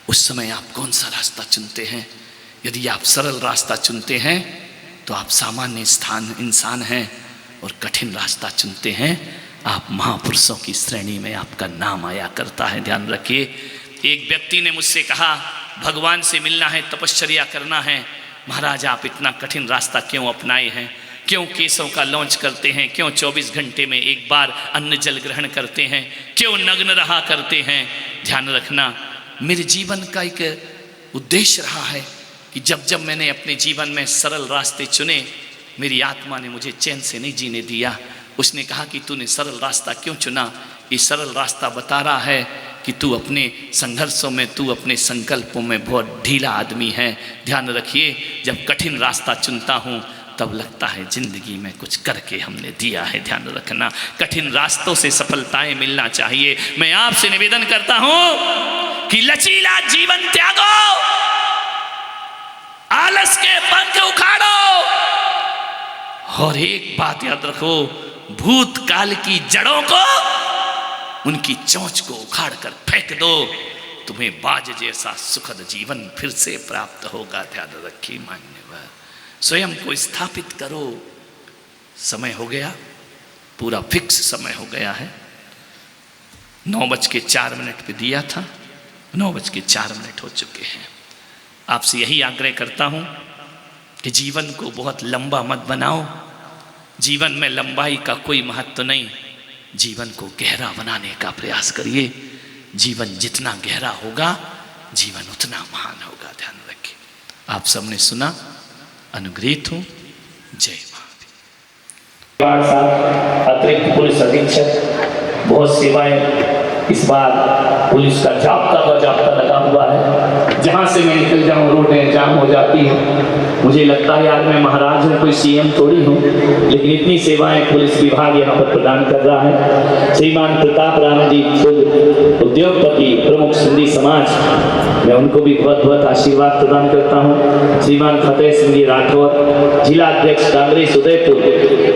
उस समय आप कौन सा रास्ता चुनते हैं? यदि आप सरल रास्ता चुनते हैं तो आप सामान्य इंसान हैं, और कठिन रास्ता चुनते हैं आप महापुरुषों की श्रेणी में आपका नाम आया करता है। ध्यान रखिए, एक व्यक्ति ने मुझसे कहा, भगवान से मिलना है, तपश्चर्या करना है, महाराज आप इतना कठिन रास्ता क्यों अपनाए हैं? क्यों केसों का लॉन्च करते हैं, क्यों 24 घंटे में एक बार अन्न जल ग्रहण करते हैं, क्यों नग्न रहा करते हैं। ध्यान रखना, मेरे जीवन का एक उद्देश्य रहा है कि जब जब मैंने अपने जीवन में सरल रास्ते चुने, मेरी आत्मा ने मुझे चैन से नहीं जीने दिया। उसने कहा कि तूने सरल रास्ता क्यों चुना? ये सरल रास्ता बता रहा है कि तू अपने संघर्षों में, तू अपने संकल्पों में बहुत ढीला आदमी है। ध्यान रखिए, जब कठिन रास्ता चुनता हूँ तब लगता है जिंदगी में कुछ करके हमने दिया है। ध्यान रखना, कठिन रास्तों से सफलताएं मिलना चाहिए। मैं आपसे निवेदन करता हूं कि लचीला जीवन त्यागो, आलस के पंख उखाड़ो, और एक बात याद रखो, भूतकाल की जड़ों को, उनकी चोंच को उखाड़ कर फेंक दो, तुम्हें बाज जैसा सुखद जीवन फिर से प्राप्त होगा। ध्यान रखिए मान्यवर, स्वयं को स्थापित करो। समय हो गया, पूरा फिक्स समय हो गया है। 9:04 पे दिया था, 9:04 हो चुके हैं। आपसे यही आग्रह करता हूं कि जीवन को बहुत लंबा मत बनाओ। जीवन में लंबाई का कोई महत्व नहीं, जीवन को गहरा बनाने का प्रयास करिए। जीवन जितना गहरा होगा, जीवन उतना महान होगा। ध्यान रखिए। आप सबने सुना, अनुग्रहित हूं। जय साहब अतिरिक्त पुलिस अधीक्षक, बहुत सेवाएं इस बार पुलिस का जाब्ता लगा हुआ है। जहां से मैं निकल जाऊं रोडें जाम हो जाती हैं। मुझे लगता है यार मैं महाराज हूँ, कोई सीएम थोड़ी हूँ, लेकिन इतनी सेवाएं पुलिस विभाग यहाँ पर प्रदान कर रहा है। श्रीमान प्रताप राम जी खुद उद्योगपति, प्रमुख सिंधी समाज, मैं उनको भी बहुत बहुत आशीर्वाद प्रदान करता हूँ। श्रीमान फतेह सिंह जी राठौर, जिला अध्यक्ष कांग्रेस उदयपुर,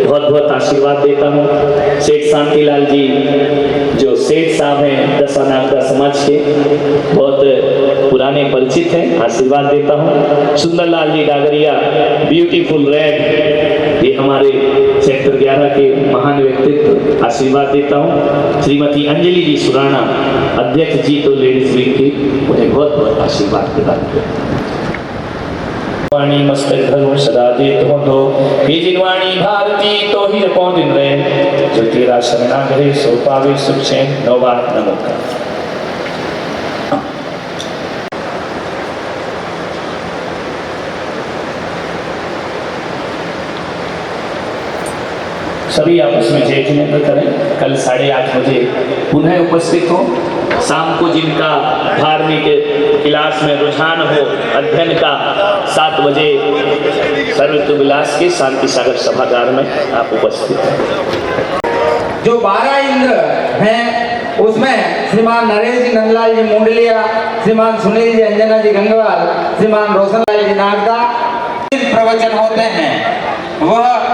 बहुत बहुत आशीर्वाद देता हूँ। सेठ शांतिलाल जी जो सेठ साहब हैं दसानागरा समाज के, बहुत पुराने परिचित हैं, आशीर्वाद देता हूँ। सुंदरलाल जी डागरिया, ब्यूटीफुल रेड, ये हमारे सेक्टर 11 के महान व्यक्तित्व, आशीर्वाद देता हूँ। श्रीमती अंजलि जी सुराणा, अध्यक्ष जी तो लेडीज विंग की, उन्हें बहुत बहुत आशीर्वाद प्रदान करता हूँ। वाणी मस्तक धरो सदा देत हो दो, हे जिनवाणी भारती तो ही जपो दिन रहे, जो तेरा शरणागरे सो पावे सुख चैन। नौबात नमोकार। सभी आपस में जय जिनेंद्र करें। कल 8:30 बजे पुनः उपस्थित हो। शाम को जिनका धार्मिक क्लास में रुझान हो अध्ययन का, 7 बजे सर्वत्र विलास के शांति सागर सभागार में आप उपस्थित हैं। जो 12 इंद्र हैं उसमें श्रीमान नरेश जी नंदलाल जी मुंडलिया, श्रीमान सुनील जी अंजना जी गंगवाल, श्रीमान रोशनलाल जी नागदा प्रवचन होते हैं, वह